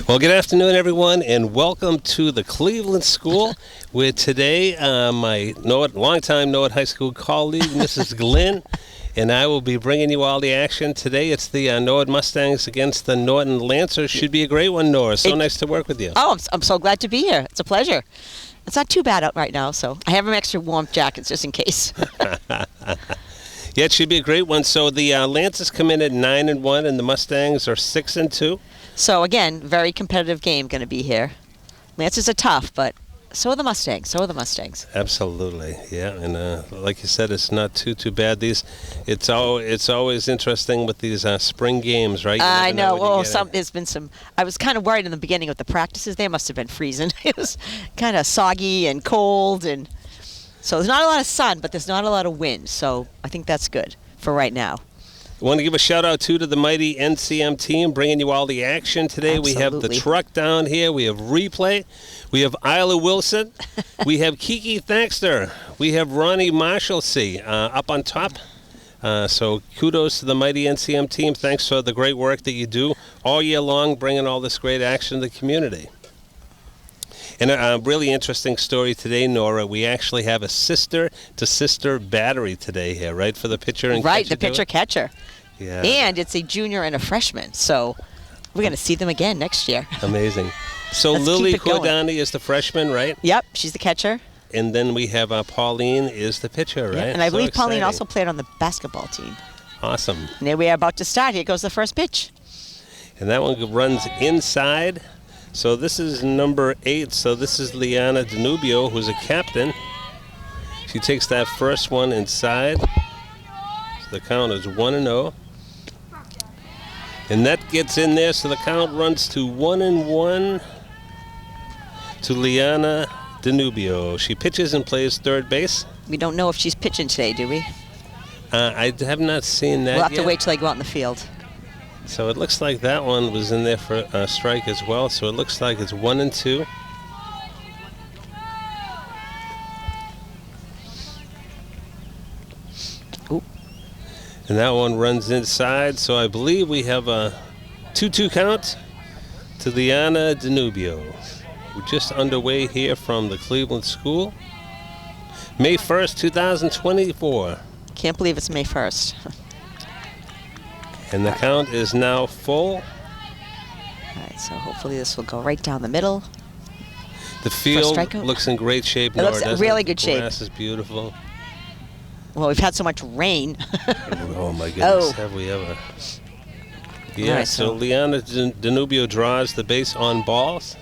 Well, good afternoon, everyone, and welcome to the Cleveland School, where today my longtime Norton High School colleague, Mrs. Glenn, and I will be bringing you all the action. Today it's the Norton Mustangs against the Norton Lancers. Should be a great one, Nora. So nice to work with you. Oh, I'm so glad to be here. It's a pleasure. It's not too bad out right now, so I have them extra warm jackets just in case. Yeah, it should be a great one. So the Lancers come in at 9-1, and the Mustangs are 6-2. So again, very competitive game going to be here. Lancers are tough, but so are the Mustangs. Absolutely, yeah. And like you said, it's not too bad. It's always interesting with these spring games, right? I know. There's been some. I was kind of worried in the beginning with the practices. They must have been freezing. It was kind of soggy and cold, and so there's not a lot of sun, but there's not a lot of wind. So I think that's good for right now. I want to give a shout-out, too, to the mighty NCM team, bringing you all the action today. Absolutely. We have the truck down here. We have Replay. We have Isla Wilson. We have Kiki Thankster. We have Ronnie Marshalsea up on top. So kudos to the mighty NCM team. Thanks for the great work that you do all year long, bringing all this great action to the community. And a really interesting story today, Nora. We actually have a sister-to-sister battery today here, right, for the pitcher and catcher? Right, the pitcher-catcher. Yeah. And it's a junior and a freshman, so we're going to see them again next year. Amazing. So Lily Cordani is the freshman, right? Yep, she's the catcher. And then we have Pauline is the pitcher, right? Yep, and I believe Pauline exciting. also played on the basketball team. Awesome. And there we are about to start. Here goes the first pitch. And that one runs inside. So this is number 8. So this is Liana Danubio, who's a captain. She takes that first one inside. So the count is 1-0. And that gets in there, so the count runs to 1-1 to Liana Danubio. She pitches and plays third base. We don't know if she's pitching today, do we? I have not seen that We'll have yet. to wait till they go out in the field. So it looks like that one was in there for a strike as well. So it looks like it's 1-2. Ooh. And that one runs inside. So I believe we have a 2-2 count to Liana Danubio. We're just underway here from the Cleveland School. May 1st, 2024. Can't believe it's May 1st. And the count is now full. All right, so hopefully this will go right down the middle. The field looks in great shape. It looks in really good shape. The grass is beautiful. Well, we've had so much rain. Oh, my goodness. Have we ever? Yeah, right, so Liana Danubio draws the base on balls.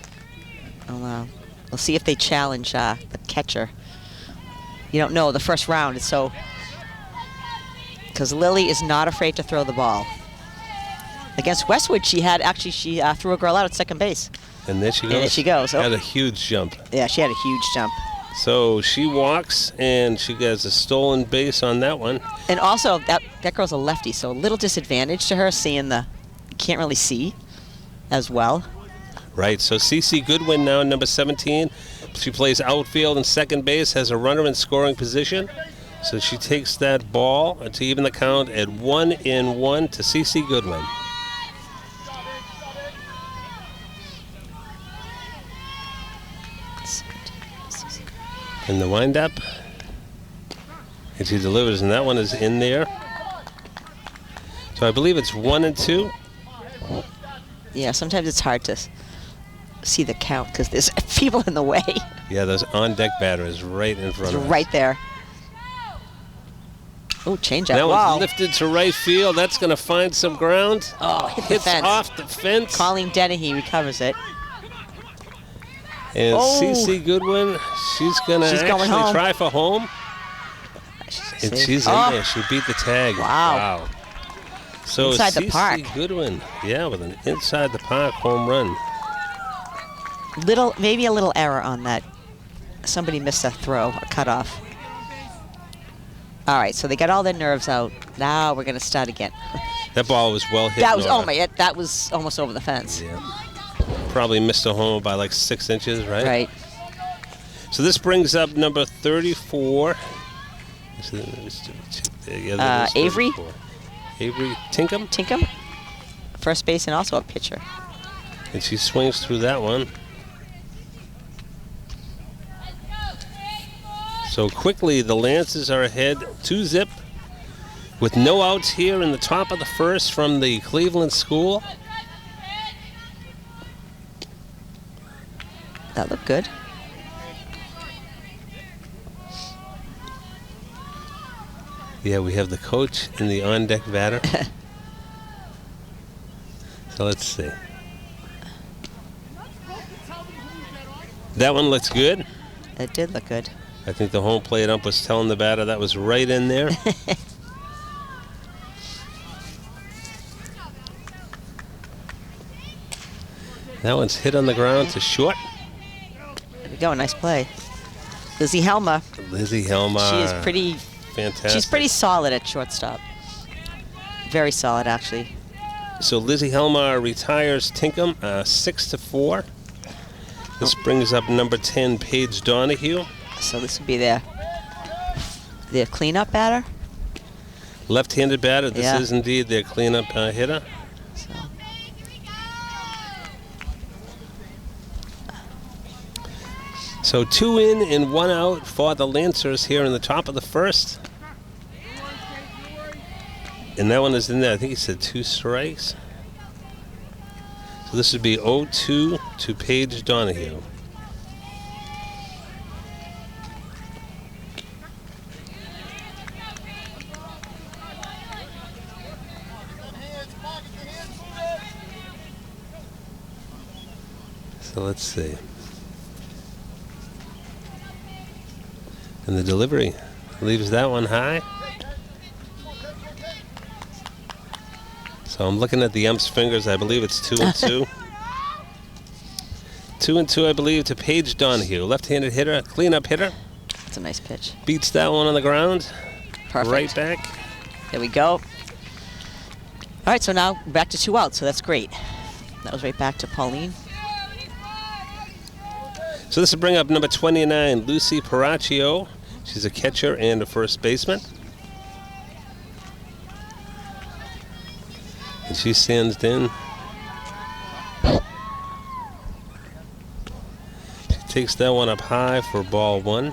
We'll see if they challenge the catcher. You don't know. The first round is so... Because Lily is not afraid to throw the ball. Against Westwood, she threw a girl out at second base. And there she goes. And there she goes. Had a huge jump. Yeah, she had a huge jump. So she walks, and she gets a stolen base on that one. And also, that girl's a lefty, so a little disadvantage to her seeing can't really see as well. Right, so Cece Goodwin now, number 17. She plays outfield and second base, has a runner in scoring position. So she takes that ball to even the count at 1-1 to Cece Goodwin. In the windup. And she delivers, and that one is in there. So I believe it's 1-2. Yeah, sometimes it's hard to see the count because there's people in the way. Yeah, those on-deck batters right in front of us. Right there. Oh, change up. That Wow. one's lifted to right field. That's going to find some ground. Oh, hit the Hits fence. off the fence. Colleen Dennehy recovers it. And Cece Goodwin, she's going to actually home. try for home. And she's in there. She beat the tag. Wow. So inside the park. Cece Goodwin, yeah, with an inside the park home run. Maybe a little error on that. Somebody missed a throw, a cutoff. All right, so they got all their nerves out. Now we're going to start again. That ball was well hit. That was that was almost over the fence. Yeah. Probably missed a home by like 6 inches, right? Right. So this brings up number 34. Avery? Avery Tinkham? Tinkham, first base and also a pitcher. And she swings through that one. So quickly, the Lancers are ahead 2-zip with no outs here in the top of the first from the Cleveland school. That looked good. Yeah, we have the coach and the on-deck batter. So let's see. That one looks good. It did look good. I think the home plate ump was telling the batter that was right in there. That one's hit on the ground to short. There we go, nice play. Lizzie Helmer. Lizzie Helmer. She is pretty fantastic. She's pretty solid at shortstop. Very solid, actually. So Lizzie Helmer retires Tinkham 6-4. This brings up number 10, Paige Donahue. So this would be their cleanup batter. Left-handed batter. This Yeah. is indeed their cleanup hitter. So. So 2 in and 1 out for the Lancers here in the top of the first. And that one is in there. I think he said 2 strikes. So this would be 0-2 to Paige Donahue. So let's see. And the delivery leaves that one high. So I'm looking at the ump's fingers. I believe it's 2-2. 2-2, I believe, to Paige Donahue. Left-handed hitter, cleanup hitter. That's a nice pitch. Beats that one on the ground. Perfect. Right back. There we go. All right, so now back to 2 outs, so that's great. That was right back to Pauline. So this will bring up number 29, Lucy Paracchio. She's a catcher and a first baseman. And she stands in. She takes that one up high for ball 1.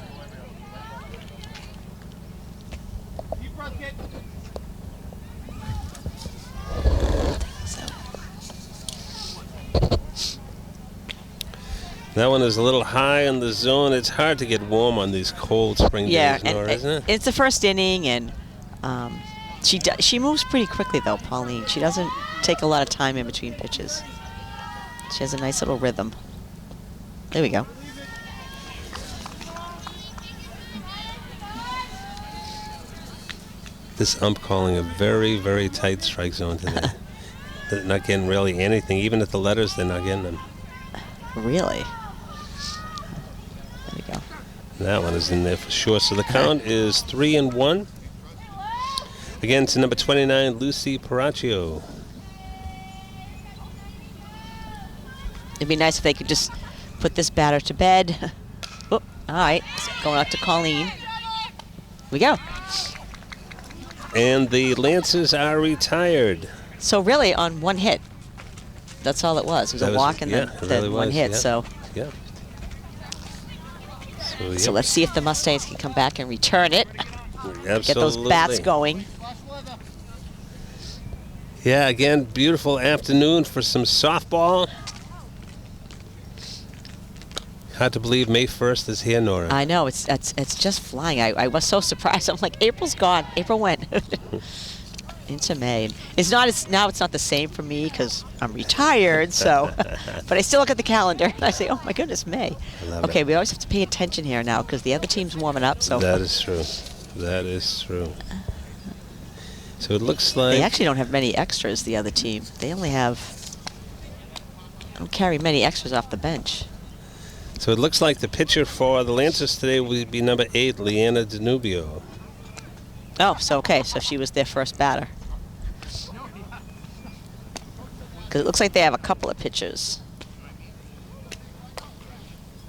That one is a little high in the zone. It's hard to get warm on these cold spring days, Nora, isn't it? It's the first inning, and she moves pretty quickly, though, Pauline. She doesn't take a lot of time in between pitches. She has a nice little rhythm. There we go. This ump calling a very, very tight strike zone today. They're not getting really anything. Even at the letters, they're not getting them. Really? There we go. That one is in there for sure. So the count is 3-1. Again to number 29, Lucy Paracchio. It'd be nice if they could just put this batter to bed. Oop, all right, going out to Colleen. Here we go. And the Lancers are retired. So really, on 1 hit, that's all it was. It was That a walk and then really 1 was, hit. yeah. So, Yeah. So, so let's see if the Mustangs can come back and return it. Absolutely. Get those bats going. Yeah, again, beautiful afternoon for some softball. Hard to believe May 1st is here, Nora. I know, it's just flying. I was so surprised. I'm like, April's gone. April went into May. Now it's not the same for me because I'm retired. So, but I still look at the calendar and I say, oh my goodness, May. Okay, we always have to pay attention here now because the other team's warming up. So that is true. That is true. So it looks like they actually don't have many extras. The other team, they only don't carry many extras off the bench. So it looks like the pitcher for the Lancers today would be number 8, Leanna Danubio. Oh, so okay, so she was their first batter. Because it looks like they have a couple of pitchers.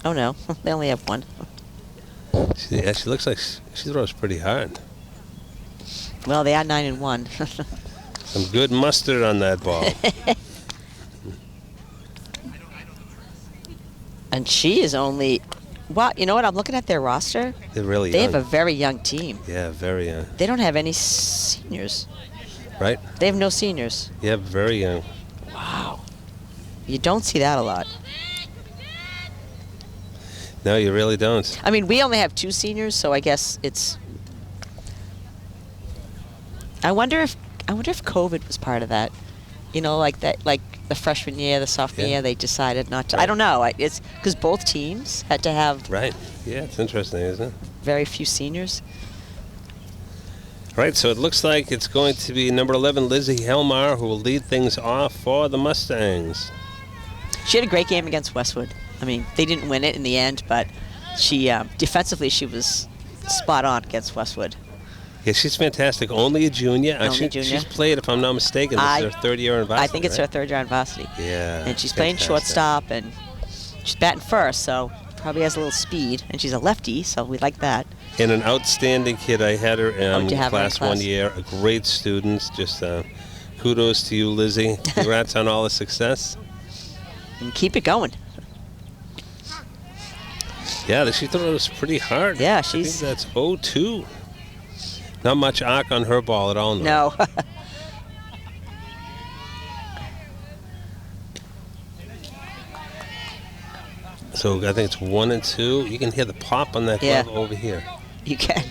Oh no, they only have one. She looks like she throws pretty hard. Well, they are 9-1. Some good mustard on that ball. And she is only, wow, you know what? I'm looking at their roster. They're really They young. have a very young team. Yeah, very young. They don't have any seniors. Right? They have no seniors. Yeah, very young. Wow. You don't see that a lot. No, you really don't. I mean, we only have 2 seniors, so I guess it's. I wonder if COVID was part of that. You know, like that, like the freshman year, the sophomore Yeah. year, they decided not to. Right. I don't know. It's because both teams had to have Right. Yeah, it's interesting, isn't it? very few seniors. Right, so it looks like it's going to be number 11, Lizzie Helmar, who will lead things off for the Mustangs. She had a great game against Westwood. I mean, they didn't win it in the end, but she defensively she was spot on against Westwood. Yeah, she's fantastic. Only a junior. Only junior. She's played, if I'm not mistaken, this is her 3rd year in varsity. I think it's her right? 3rd year on varsity. Yeah. And she's playing shortstop, and she's batting first, so probably has a little speed. And she's a lefty, so we like that. And an outstanding kid. I had her in you have her in class 1 class? year. A great student. Just kudos to you, Lizzie. Congrats on all the success. And keep it going. Yeah, she throws pretty hard. Yeah, I she's- think that's 0-2. Not much arc on her ball at all. No. So I think it's 1 and 2. You can hear the pop on that Yeah. glove over here, You can.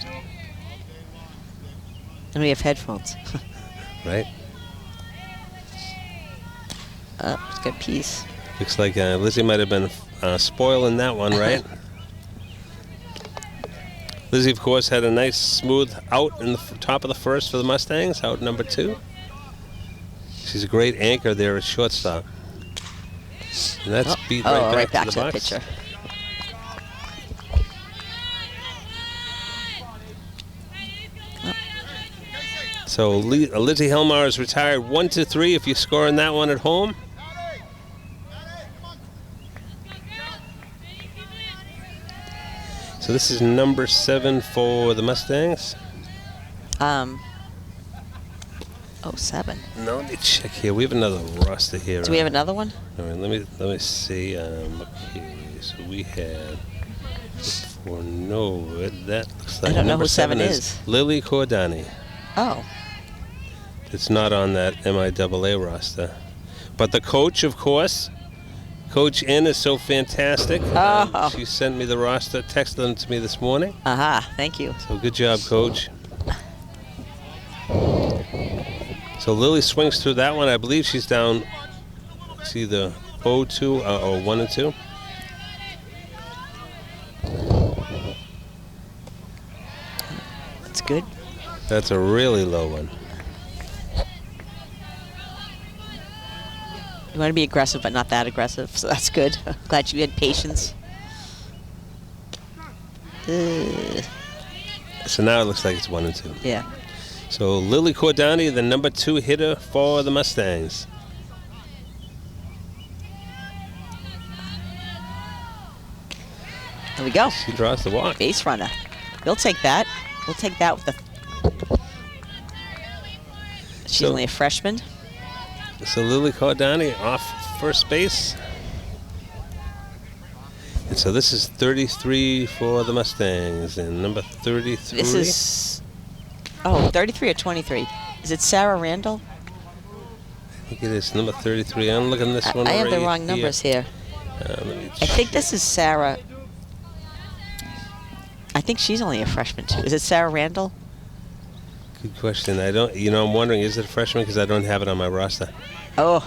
And we have headphones. right? It's a good piece. Looks like Lizzie might have been spoiling that one, right? Lizzie, of course, had a nice smooth out in the top of the first for the Mustangs, out number 2. She's a great anchor there at shortstop. And that's beat right back to the box. pitcher. So Lizzie Helmar is retired 1-3 if you score in that one at home. So this is number 7 for the Mustangs. 7. No, let me check here. We have another roster here. Do we have another one? All right, let me see. Okay, so we had for Norwood. That looks like I don't know number who 7 is is. Lily Cordani. Oh. It's not on that MIAA roster, but the coach, of course, Coach N, is so fantastic. Oh. She sent me the roster, texted them to me this morning. Aha, thank you. So good job, Coach. So Lily swings through that one. I believe she's down. It's either 0-2 or 1 and 2. That's good. That's a really low one. You want to be aggressive, but not that aggressive, so that's good. Glad you had patience. So now it looks like it's 1 and 2. Yeah. So Lily Cordani, the number 2 hitter for the Mustangs. There we go. She draws the walk. Base runner. We'll take that. We'll take that with the. She's So- only a freshman. So Lily Cordani off first base. And so this is 33 for the Mustangs, and number 33. This is. Oh, 33 or 23. Is it Sarah Randall? I think it is number 33. I'm looking at this one I have the right wrong numbers here. Let me I think this is Sarah. I think she's only a freshman too. Is it Sarah Randall? Good question. I don't. I'm wondering, is it a freshman? Because I don't have it on my roster. Oh.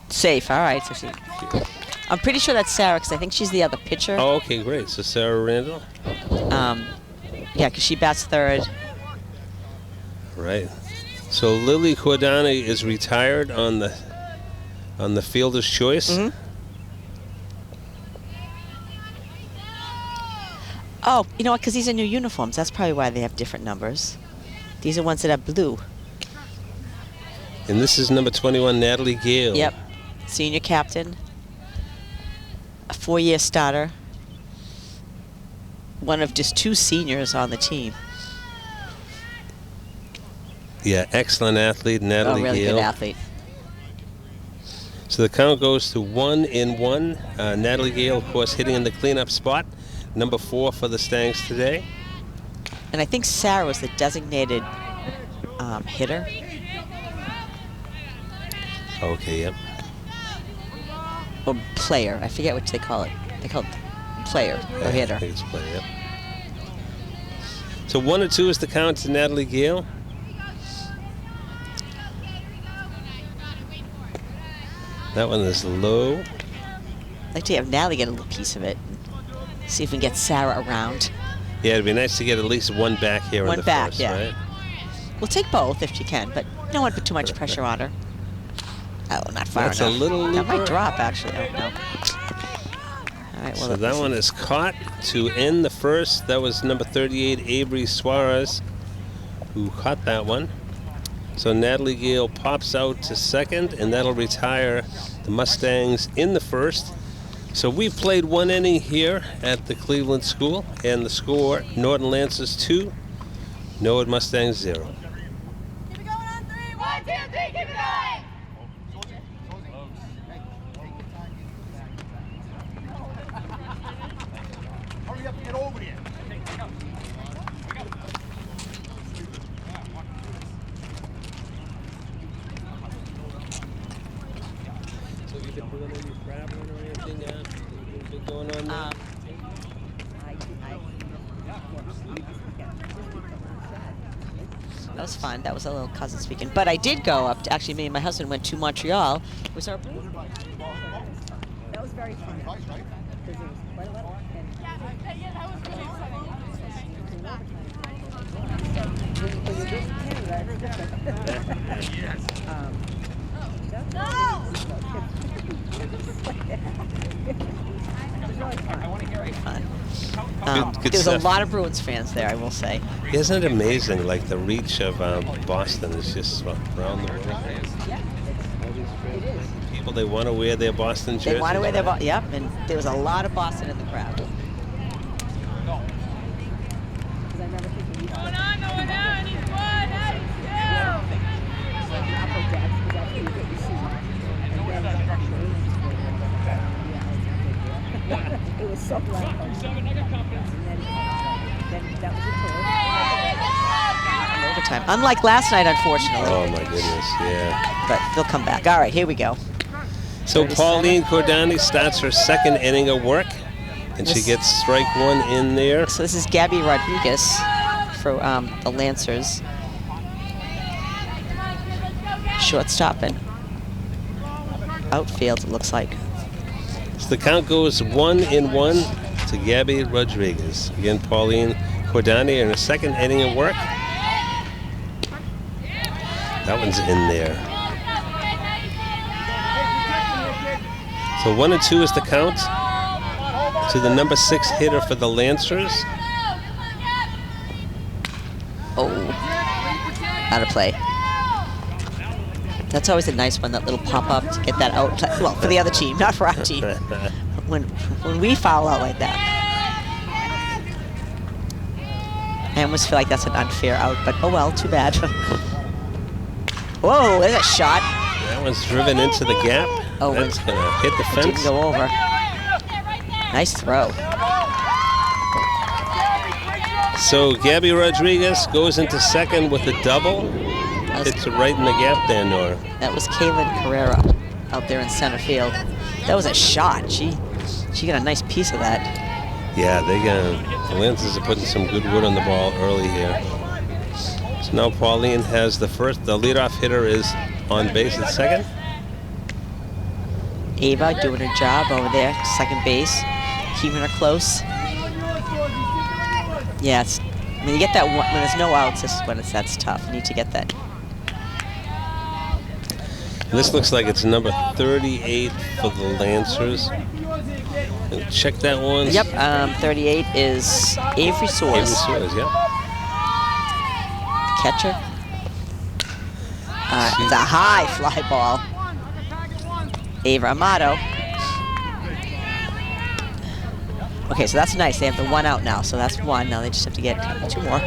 Safe. All right. So I'm pretty sure that's Sarah because I think she's the other pitcher. Oh, okay, great. So Sarah Randall. Yeah, because she bats third. Right. So Lily Cordani is retired on the fielder's choice. Mm-hmm. Oh, you know what? Because these are new uniforms. That's probably why they have different numbers. These are ones that have blue. And this is number 21, Natalie Gale. Yep. Senior captain. A 4-year starter. One of just 2 seniors on the team. Yeah, excellent athlete, Natalie really Gale. good athlete. So the count goes to 1-1. Natalie Gale, of course, hitting in the cleanup spot. Number 4 for the Stangs today. And I think Sarah was the designated hitter. Okay, yep. Or player. I forget what they call it. They call it player or hitter. I think it's player, yep. So 1-2 is the count to Natalie Gale. That one is low. I'd like to have Natalie get a little piece of it. See if we can get Sarah around. Yeah, it'd be nice to get at least one back here in the first, yeah. right? We'll take both if you can, but don't want to put too much pressure on her. Oh, not far That's enough. a little That might looper. drop, actually. Oh, no. All right, well, So that one is caught to end the first. That was number 38, Avery Suarez, who caught that one. So Natalie Gale pops out to second, and that'll retire the Mustangs in the first. So we've played 1 inning here at the Cleveland School, and the score, Norton Lancers 2, Norwood Mustangs 0. Keep it going on 3. 1, 2, 3, keep it going! Hurry up and get over there. So you been doing any traveling or anything? Been going on there? That was fun. That was a little cousin speaking. But I did go up to, actually, me and my husband went to Montreal. It was our That was very fun. Because it was quite a lot. Yeah, that was really exciting. When you get to Canada, it's different. fun. Good There was a stuff. lot of Bruins fans there, I will say. Isn't it amazing, like the reach of Boston is just around the world? All these people, they want to wear their Boston jerseys. They want to wear their yep, and there was a lot of Boston in the crowd. Going on, he's 1, that It was so loud. Overtime. Unlike last night, unfortunately. Oh my goodness, yeah. But they'll come back. All right, here we go. So 37. Pauline Cordani starts her second inning of work, and she This- gets strike 1 in there. So this is Gabby Rodriguez for the Lancers. Shortstop and outfield, it looks like. So the count goes 1-1 to Gabby Rodriguez. Again, Pauline Cordani in her second inning of work. That one's in there. So 1-2 is the count to the number 6 hitter for the Lancers. Oh, out of play. That's always a nice one, that little pop-up to get that out. Well, for the other team, not for our team. When we foul out like that. I almost feel like that's an unfair out, but oh well, too bad. Whoa, there's a shot. That one's driven into the gap. Oh, That's going to hit the It didn't fence. go over. Nice throw. So Gabby Rodriguez goes into second with a double. Hits it right in the gap there, Nora. That was Kaylin Carrera out there in center field. That was a shot. She got a nice piece of that. Yeah, the Lancers are putting some good wood on the ball early here. So now Pauline has the leadoff hitter is on base at second. Ava doing her job over there, second base, keeping her close. Yeah, when you get that one, when there's no outs, this is when that's tough. You need to get that. And this looks like it's number 38 for the Lancers. Check that one. Yep, 38 is Avery Soares. Avery Suarez, yeah. Catcher. It's a high fly ball. Ava Amato. Okay, so that's nice. They have the 1 out now, so that's 1. Now they just have to get 2 more.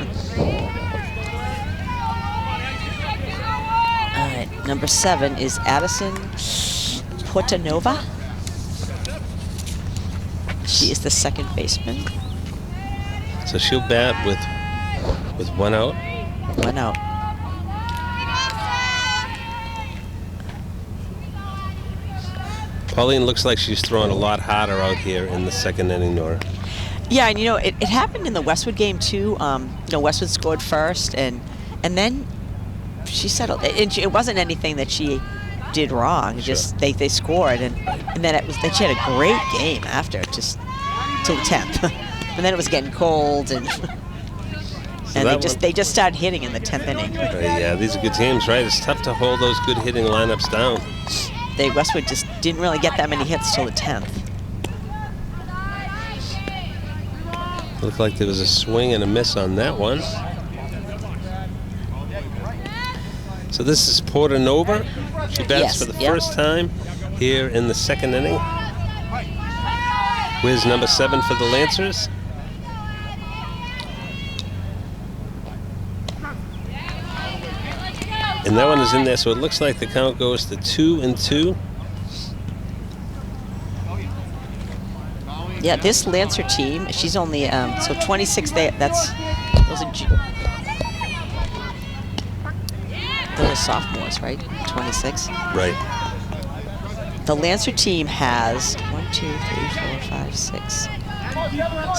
All right, number 7 is Addison Portanova. She is the second baseman. So she'll bat with one out. One out. Pauline looks like she's throwing a lot harder out here in the second inning, Nora. Yeah, and it happened in the Westwood game too. Westwood scored first, and then she settled. It wasn't anything that she did wrong. Sure. Just they scored, and then she had a great game after, just till the 10th. And then it was getting cold, and they just started hitting in the 10th inning. Yeah, these are good teams, right? It's tough to hold those good hitting lineups down. Westwood just didn't really get that many hits till the 10th. Looked like there was a swing and a miss on that one. So this is Portanova. She bats for the first time here in the second inning. Wiz number 7 for the Lancers. And that one is in there, so it looks like the count goes to 2-2. Yeah, this Lancer team, she's only, so 26, those are sophomores, right? 26? Right. The Lancer team has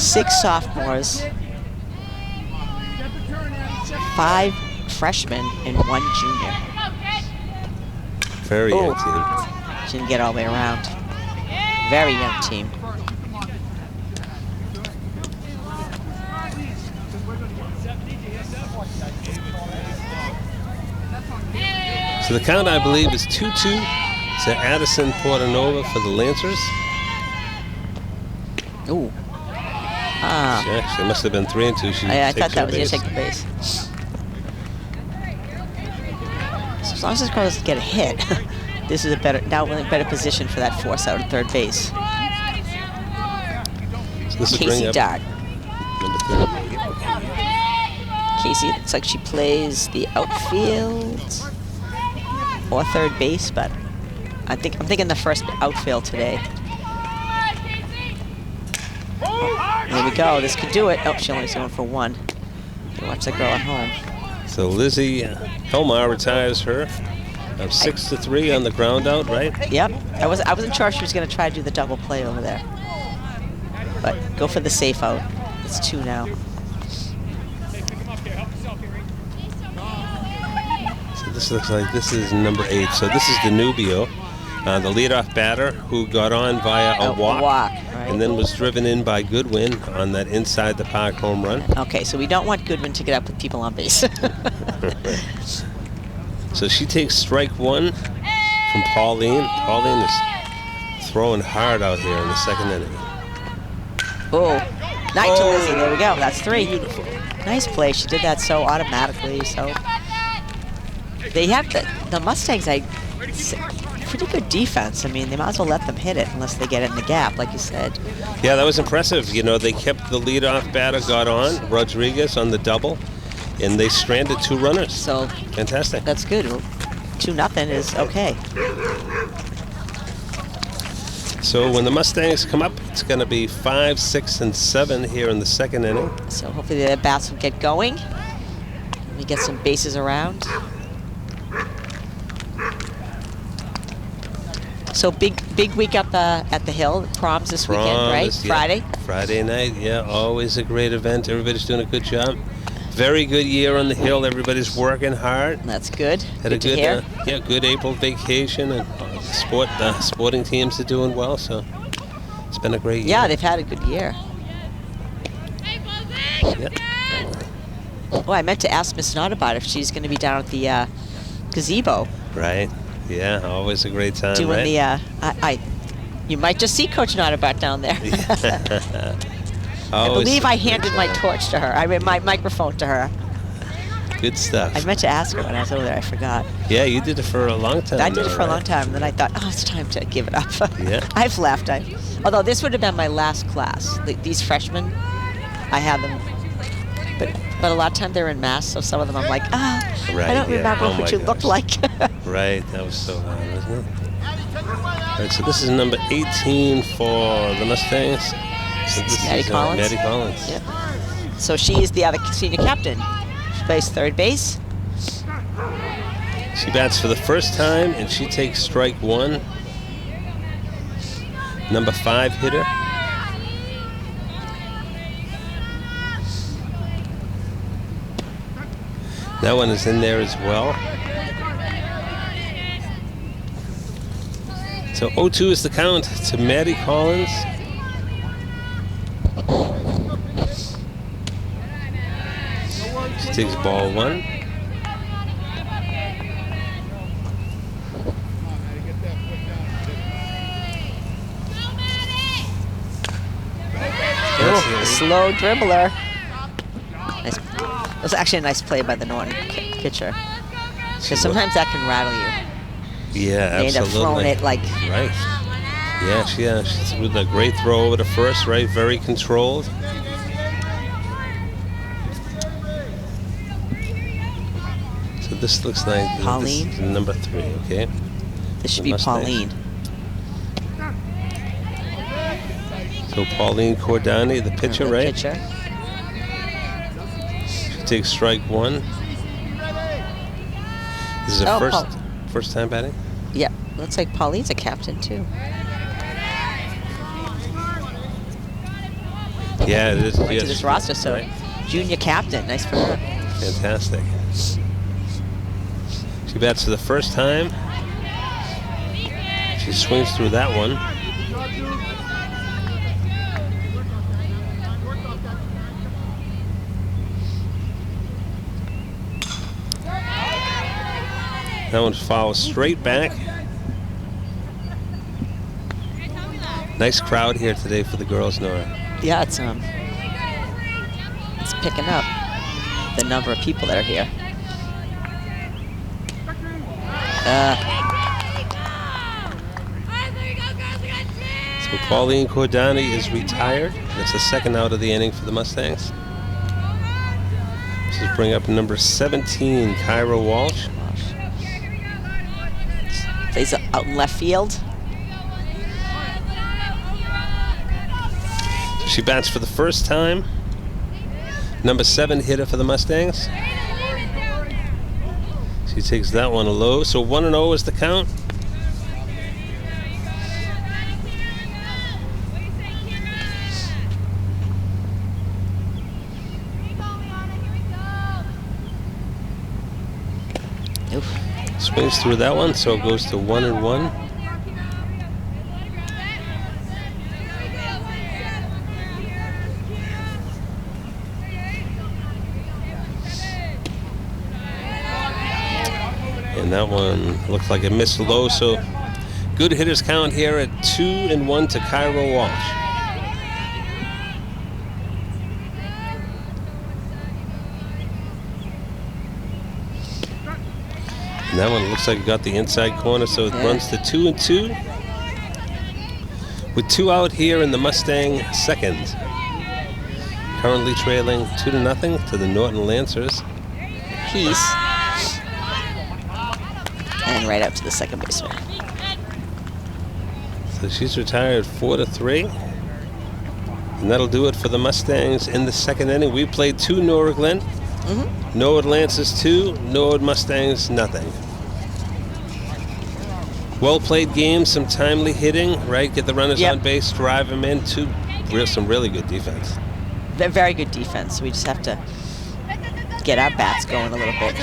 6 sophomores, 5 freshmen, and 1 junior. Very young team. She didn't get all the way around. Very young team. So the count, I believe, is 2-2 to Addison Portanova for the Lancers. Ooh. She actually must have been 3-2. I thought that was your second base. So as long as this girl doesn't get a hit, this is now in a better position for that force out at third base. So this Casey Dart. Number 3. Casey, looks like she plays the outfield or third base, but I'm thinking the first outfield today. There we go. This could do it. Oh, she only's going for 1. Watch that girl at home. So Lizzie Helmar retires her of 6-3 on the ground out, right? Yep. I wasn't sure if she was going to try to do the double play over there, but go for the safe out. It's 2 now. So this looks like this is number 8. So this is Danubio, the leadoff batter who got on via a walk, right. And then was driven in by Goodwin on that inside the park home run. Okay, so we don't want Goodwin to get up with people on base. So she takes strike 1 from Pauline. Pauline is throwing hard out here in the second inning. Oh, nice to Lizzie. There we go. That's 3. Beautiful. Nice play. She did that so automatically. So they have the Mustangs. Pretty good defense. I mean, they might as well let them hit it unless they get it in the gap, like you said. Yeah, that was impressive. You know, they kept the leadoff batter, got on Rodriguez on the double, and they stranded 2 runners. So fantastic. That's good. 2-0 is okay. So when the Mustangs come up, it's going to be 5, 6, and 7 here in the second inning. So hopefully the bats will get going. We get some bases around. So big week up at the Hill. Proms this weekend, right? Yeah. Friday? Friday night, yeah. Always a great event. Everybody's doing a good job. Very good year on the Hill. Everybody's working hard. That's good. Had a good, good April vacation, and sporting teams are doing well. So it's been a great year. Yeah, they've had a good year. Yeah. Oh, I meant to ask Miss Notabot if she's going to be down at the gazebo. Right. Yeah, always a great time, doing right? You might just see Coach Notabot down there. I believe I handed my torch to her. I mean, my microphone to her. Good stuff. I meant to ask her when I was over there. I forgot. Yeah, you did it for a long time. I did it for a long time, and then I thought, oh, it's time to give it up. Yeah. I've left. Although this would have been my last class. These freshmen, I had them, but a lot of time they're in Mass, so some of them I'm like, right, I don't remember what you looked like. Right, that was so hard, wasn't it? All right, so this is number 18 for the Mustangs. So this Maddie is Collins. Maddie Collins. Yep. So she is the other senior captain. She plays third base. She bats for the first time, and she takes strike one. Number 5 hitter. That one is in there as well. So 0-2 is the count to Maddie Collins. She takes ball 1. Slow dribbler. Nice. It was actually a nice play by the Norton pitcher. Because sometimes that can rattle you. Yeah, They end up throwing absolutely. it like Right. Yeah, she's with a great throw over to first, right? Very controlled. So this looks like Pauline? This is number 3, okay? this should The be Mustangs. Pauline. So Pauline Cordani, the pitcher, The right? Pitcher. She takes strike 1. This is her Oh, first time batting? Yep. Looks like Pauline's a captain too. Yeah, it is. Went Yes, to this she roster, is, so right. junior captain. Nice for her. Fantastic. She bats for the first time. She swings through that one. That one fouls straight back. Nice crowd here today for the girls, Nora. Yeah, it's picking up the number of people that are here. So Pauline Cordani is retired. That's the second out of the inning for the Mustangs. This is bring up number 17, Kyra Walsh. Plays out in left field. She bats for the first time. Number 7 hitter for the Mustangs. She takes that one low. So 1-0 is the count. Oof. Swings through that one, so it goes to 1-1. And that one looks like it missed low, so good hitters count here at 2-1 to Kyra Walsh. And that one looks like it got the inside corner, so it runs to 2-2. With 2 out here in the Mustang second. Currently trailing 2-0 to the Norton Lancers. Piece. And right up to the second baseman. So she's retired 4-3. And that'll do it for the Mustangs in the second inning. We played 2 Nora Glenn. Norwood Lancers 2, Norwood Mustangs nothing. Well played game, some timely hitting, right? Get the runners on base, drive them in. Some really good defense. Very good defense. We just have to get our bats going a little bit.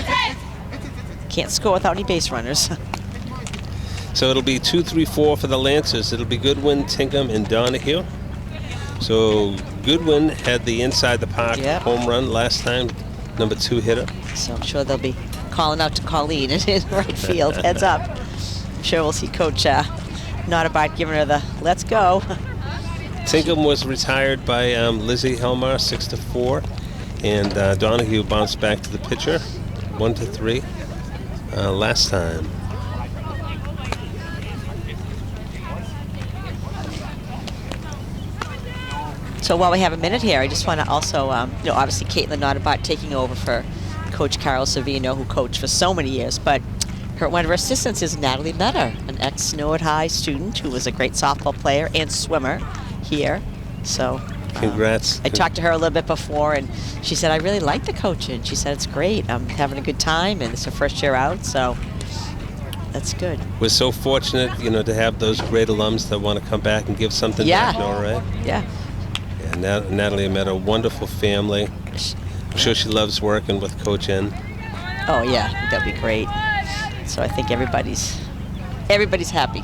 Can't score without any base runners. So it'll be 2-3-4 for the Lancers. It'll be Goodwin, Tinkham, and Donahue. So Goodwin had the inside the park home run last time, number 2 hitter. So I'm sure they'll be calling out to Colleen in right field. Heads up. I'm sure we'll see Coach Notabart giving her the let's go. Tinkham was retired by Lizzie Helmar, 6-4, and Donahue bounced back to the pitcher, 1-3 last time. So while we have a minute here, I just want to also, obviously Caitlin Notabart taking over for Coach Carol Savino, who coached for so many years, but One of her assistants is Natalie Metter, an ex-Norwood High student who was a great softball player and swimmer here. So Congrats. I talked to her a little bit before, and she said, I really like the coaching. She said, it's great. I'm having a good time, and it's her first year out, so that's good. We're so fortunate, to have those great alums that want to come back and give something back, Nora, right? Yeah. Yeah, Natalie met a wonderful family. I'm sure she loves working with Coach N. Oh, yeah, that'd be great. So I think everybody's happy.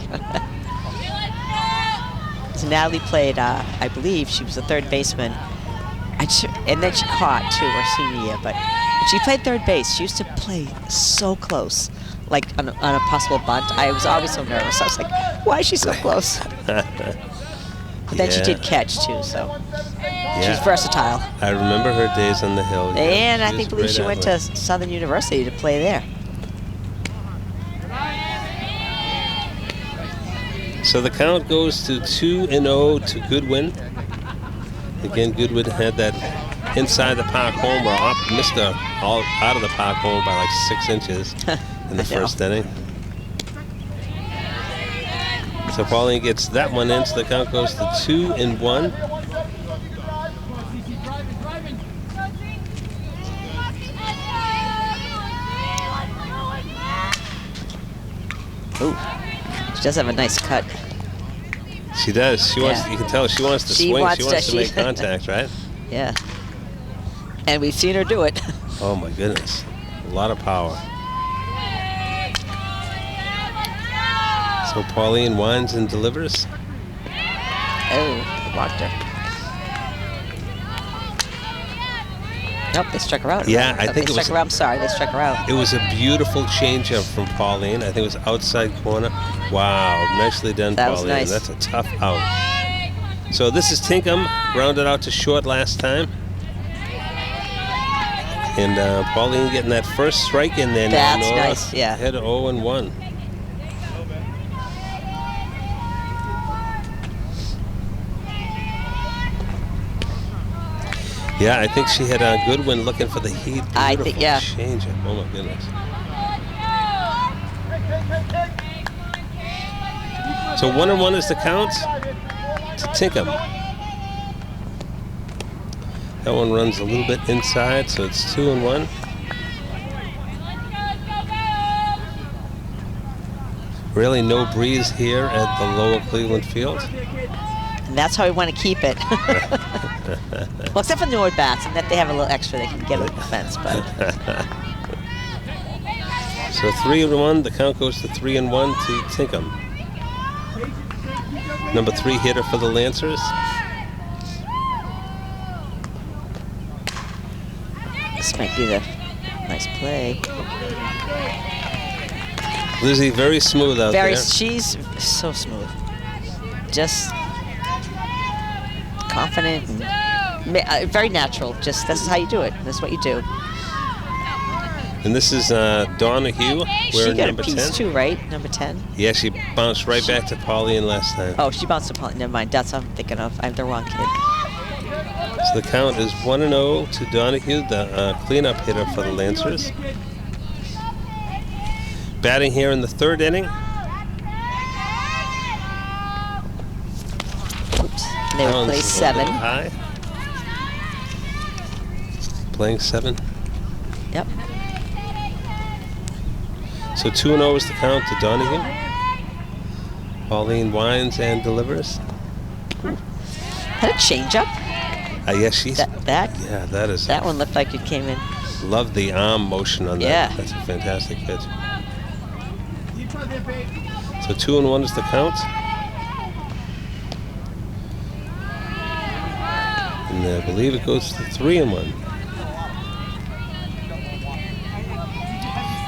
So Natalie played, I believe she was a third baseman, and then she caught too her senior year. But she played third base. She used to play so close, like on a possible bunt. I was always so nervous. I was like, why is she so close? But then she did catch too, so she's versatile. I remember her days on the hill. And I believe she went to Southern University to play there. So the count goes to 2-0 to Goodwin. Again, Goodwin had that inside the park homer. Missed all out of the park homer by like 6 inches in the first inning. So Pauline gets that one in, so the count goes to 2-1. Ooh, she does have a nice cut. She does. She wants. You can tell she wants to swing. She wants to make contact, right? Yeah. And we've seen her do it. Oh my goodness, a lot of power. So Pauline winds and delivers. Oh, blocked her. Nope, they struck her out. Yeah, I think they it was. Struck her out. I'm sorry, they struck her out. It was a beautiful changeup from Pauline. I think it was outside corner. Wow, nicely done, That was Pauline. nice. That's a tough out. So this is Tinkham, grounded out to short last time. And Pauline getting that first strike in there. That's nice, yeah. Head 0-1. Yeah, I think she had Goodwin looking for the heat. I think, yeah. Changeup. Oh my goodness. So 1-1 is the count to Tinkham. That one runs a little bit inside, so it's 2-1. Really no breeze here at the lower Cleveland field. And that's how we want to keep it. Well, except for Norwood bats, and that they have a little extra they can get over the fence. But So 3-1, the count goes to 3-1 to Tinkham. Number 3 hitter for the Lancers. this might be the nice play. Lizzie, very smooth out there. She's so smooth. Just confident and very natural. Just this is how you do it. This is what you do. And this is Donahue. She got a number piece 10. too, right? Number 10. Yeah, she bounced right back to Pauline last time. Oh, she bounced to Pauline. Never mind. That's what I'm thinking of. I have the wrong kid. So the count is 1-0 to Donahue, the cleanup hitter for the Lancers. Batting here in the 3rd inning. Oops. And they would play Pounds a 7. little high. Playing 7. Yep. So 2-0 is the count to Donahue. Pauline winds and delivers. Had a changeup. Yes, she's. That Yeah, that is. that one looked like it came in. Love the arm motion on that. Yeah. That's a fantastic pitch. So 2-1 is the count. And I believe it goes to 3-1.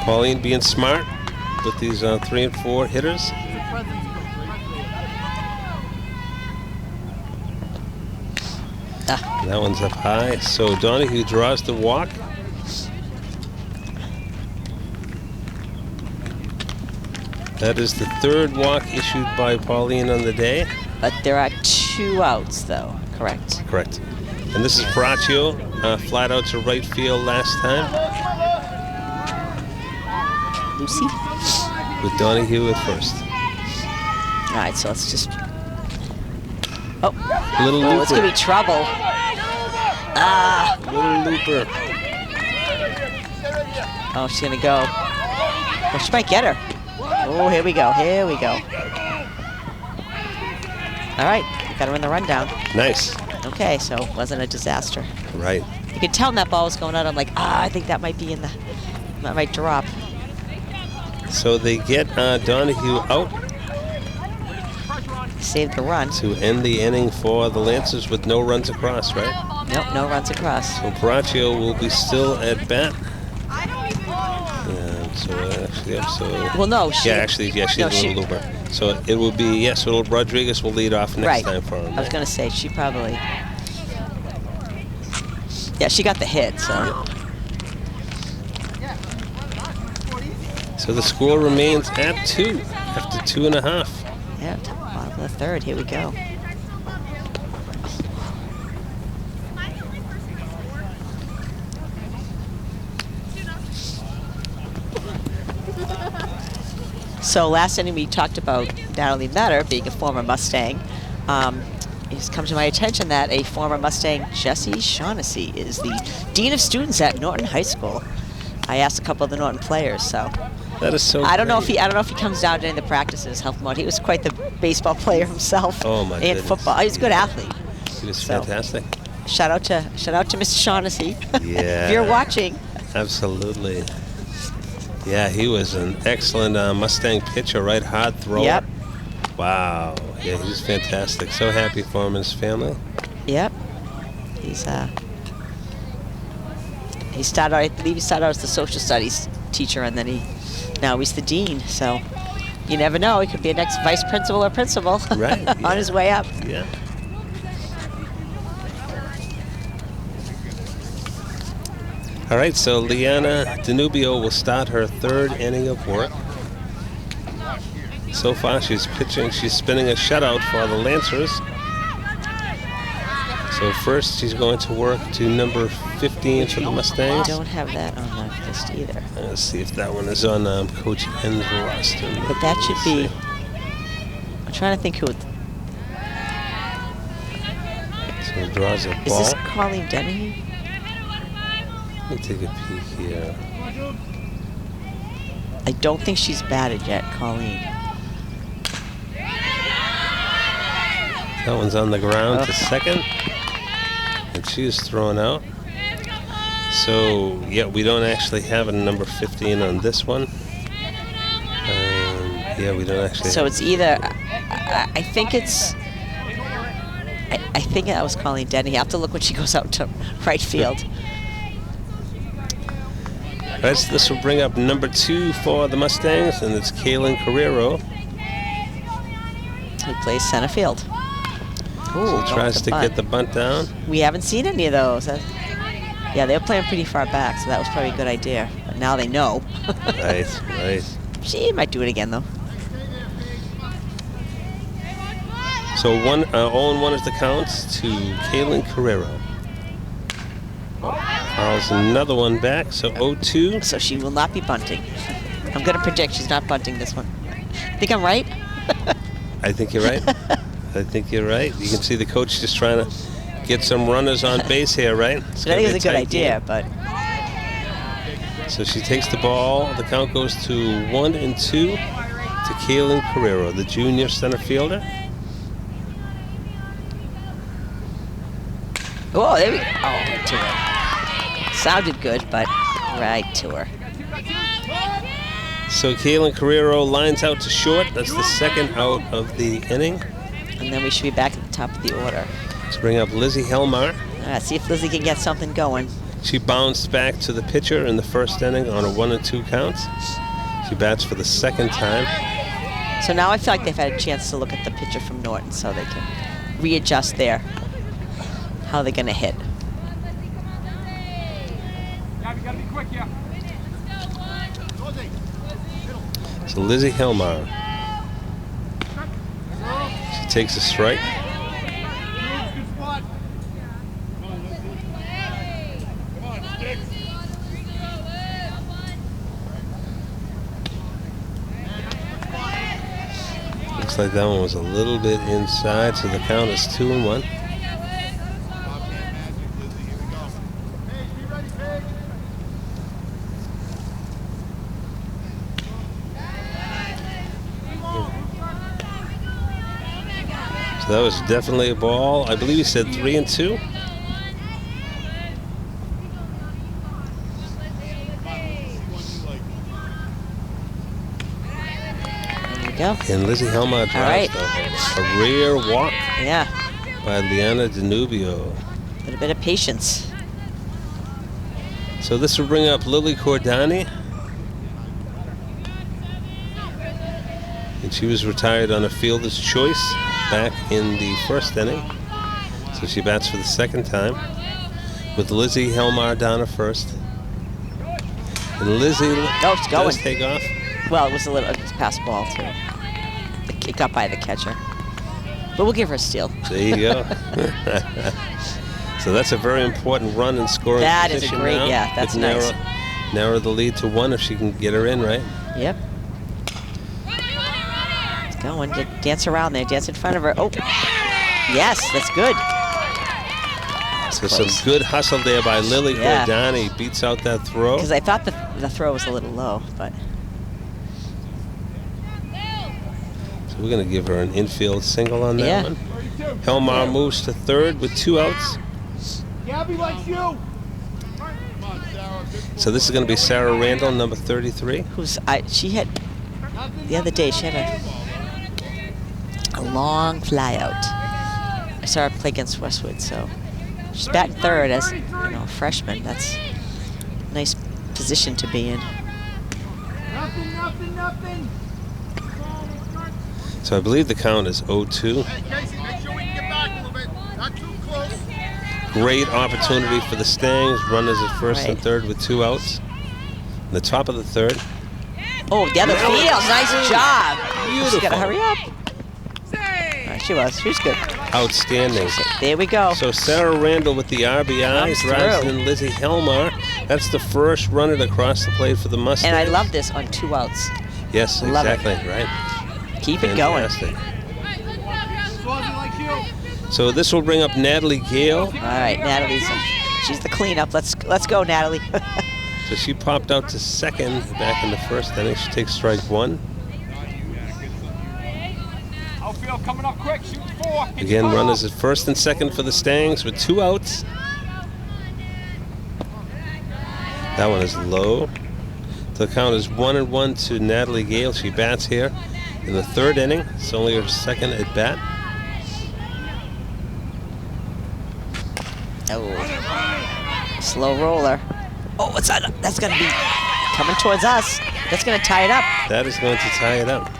Pauline being smart with these 3 and 4 hitters. That one's up high. So Donahue draws the walk. That is the 3rd walk issued by Pauline on the day. But there are 2 outs, though. Correct. Correct. And this is Braccio, flat out to right field last time. Lucy. with Donahue at first. All right, so let's just. Oh, Little oh, it's gonna looper. be trouble. Ah. Little looper. Oh, she's gonna go. Oh, she might get her. Oh, here we go. Here we go. All right, got her in the rundown. Nice. Okay, so it wasn't a disaster. Right. You could tell when that ball was going out. I'm like, I think that might be in the, that might drop. So they get Donahue out Saved the run. to end the inning for the Lancers with no runs across, right? Nope, no runs across. So Braccio will be still at bat. So actually, yeah, so Well, no, she. yeah, actually, yeah, she's no, a little looper. So it will be yes. So Rodriguez will lead off next Right. time for him. I was gonna say she probably. Yeah, she got the hit. So So the score remains at 2 after 2.5. yeah, bottom of the third. Here we go. So last inning we talked about Natalie Metter being a former Mustang. It's come to my attention that a former Mustang, Jesse Shaughnessy, is the Dean of Students at Norton High School. I asked a couple of the Norton players, so That is so. I don't know if great. he comes down during the practices, help him out. He was quite the baseball player himself. Oh, my and goodness. football. He was a good athlete. He was So. fantastic. Shout out to Mr. Shaughnessy. Yeah. If you're watching. Absolutely. Yeah, he was an excellent Mustang pitcher, right? Hard thrower. Yep. Wow. Yeah, he was fantastic. So happy for him and his family. Yep. He started out, I believe he started out as the social studies teacher, and then now he's the dean. So you never know. He could be a next vice principal or principal. Right, on yeah. his way up. Yeah. All right, so Liana Danubio will start her third inning of work. So far, she's pitching. She's spinning a shutout for the Lancers. So first, she's going to work to number 15 for the I Mustangs. don't have that on the list either. Let's see if that one is on Coach N's roster. But that should Let's be. see. I'm trying to think who. So it draws a Is ball. this Colleen Dennehy? Let me take a peek here. I don't think she's batted yet, Colleen. That one's on the ground to Oh. second. And she is thrown out. So, yeah, we don't actually have a number 15 on this one. Yeah, we don't actually So have it's either. I think it's. I think that was Colleen Dennehy. I have to look when she goes out to right field. This will bring up number 2 for the Mustangs, and it's Kaylin Carrero. Who plays center field. So he tries to get the bunt down. We haven't seen any of those. Yeah, they were playing pretty far back, so that was probably a good idea. But now they know. Right, right. She might do it again, though. So 0-1 is the count to Kaylin Carrero. Fouls another one back, so 0-2. So she will not be bunting. I'm going to predict she's not bunting this one. Think I'm right? I think you're right. I think you're right. You can see the coach just trying to get some runners on base here, right? It's But I think gonna it's be a good tight idea, game. but So she takes the ball. The count goes to 1-2 to Kaylin Carrero, the junior center fielder. oh, there we go. Oh, right to her. Sounded good, but right to her. So Kaylin Carrero lines out to short. That's the second out of the inning. And then we should be back at the top of the order. Let's bring up Lizzie Helmar. See if Lizzie can get something going. She bounced back to the pitcher in the first inning on a 1-2 count. She bats for the second time. So now I feel like they've had a chance to look at the pitcher from Norton so they can readjust how they're going to hit. So Lizzie Helmar. She takes a strike. Looks like that one was a little bit inside, so the count is 2-1. So that was definitely a ball. I believe he said 3-2. Go. And Lizzie Helmar drives a rare walk by Liana Danubio. A little bit of patience. So this will bring up Lily Cordani. And she was retired on a fielder's choice back in the first inning. So she bats for the second time with Lizzie Helmar down at first. And Lizzie does take off. Well, it was a pass ball too. The kick up by the catcher. But we'll give her a steal. There you go. So that's a very important run in scoring that position. That is a great, now. that's nice. Narrow the lead to 1 if she can get her in, right? Yep. Let's go and dance around there. Dance in front of her. Oh, yes, that's good. So some good hustle there by Lily Cordani. Beats out that throw. Because I thought the throw was a little low, but... So we're going to give her an infield single on that one. Helmar moves to third with 2 outs. Gabby likes you. So this is going to be Sarah Randall, number 33. She had, the other day, she had a long fly out. I saw her play against Westwood, so she's batting third as a freshman. That's a nice position to be in. Nothing. So I believe the count is 0-2. Hey, Casey, make sure we can get back a little bit. Not too close. Great opportunity for the Stangs. Runners at first and third with 2 outs. In the top of the third. Oh, the other field. Nice job. Beautiful. She's got to hurry up. She was good. Outstanding. There we go. So Sarah Randall with the RBI drives in Lizzie Helmar. That's the first runner to cross the plate for the Mustangs. And I love this on 2 outs. Yes, exactly. Right. Keep it going. So this will bring up Natalie Gale. All right, Natalie's she's the cleanup. Let's go, Natalie. So she popped out to second back in the first inning. She takes strike 1. Outfield coming up quick. Shoot 4. Again, runners at first and second for the Stangs with 2 outs. That one is low. The count is 1-1 to Natalie Gale. She bats here in the third inning. It's only her second at bat. Oh, slow roller. Oh, what's that? That's going to be coming towards us. That's going to tie it up. That is going to tie it up.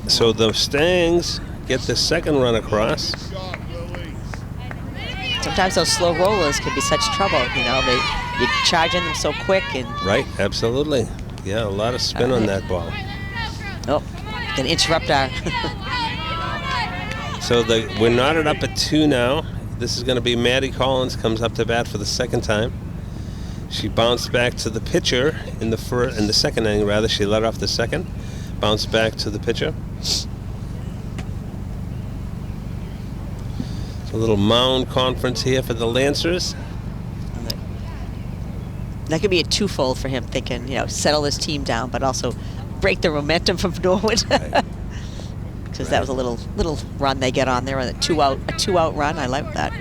So the Stangs get the second run across. Sometimes those slow rollers can be such trouble. You charge in them so quick and. Right, absolutely. Yeah, a lot of spin on that ball. Oh, gonna interrupt our. So we're knotted up at 2 now. This is going to be Maddie Collins comes up to bat for the second time. She bounced back to the pitcher in the second inning. Rather, she led off the second. Bounced back to the pitcher. A little mound conference here for the Lancers. That could be a twofold for him, thinking, settle his team down, but also break the momentum from Norwood. Because that was a little run they get on there, a two out run. I like that.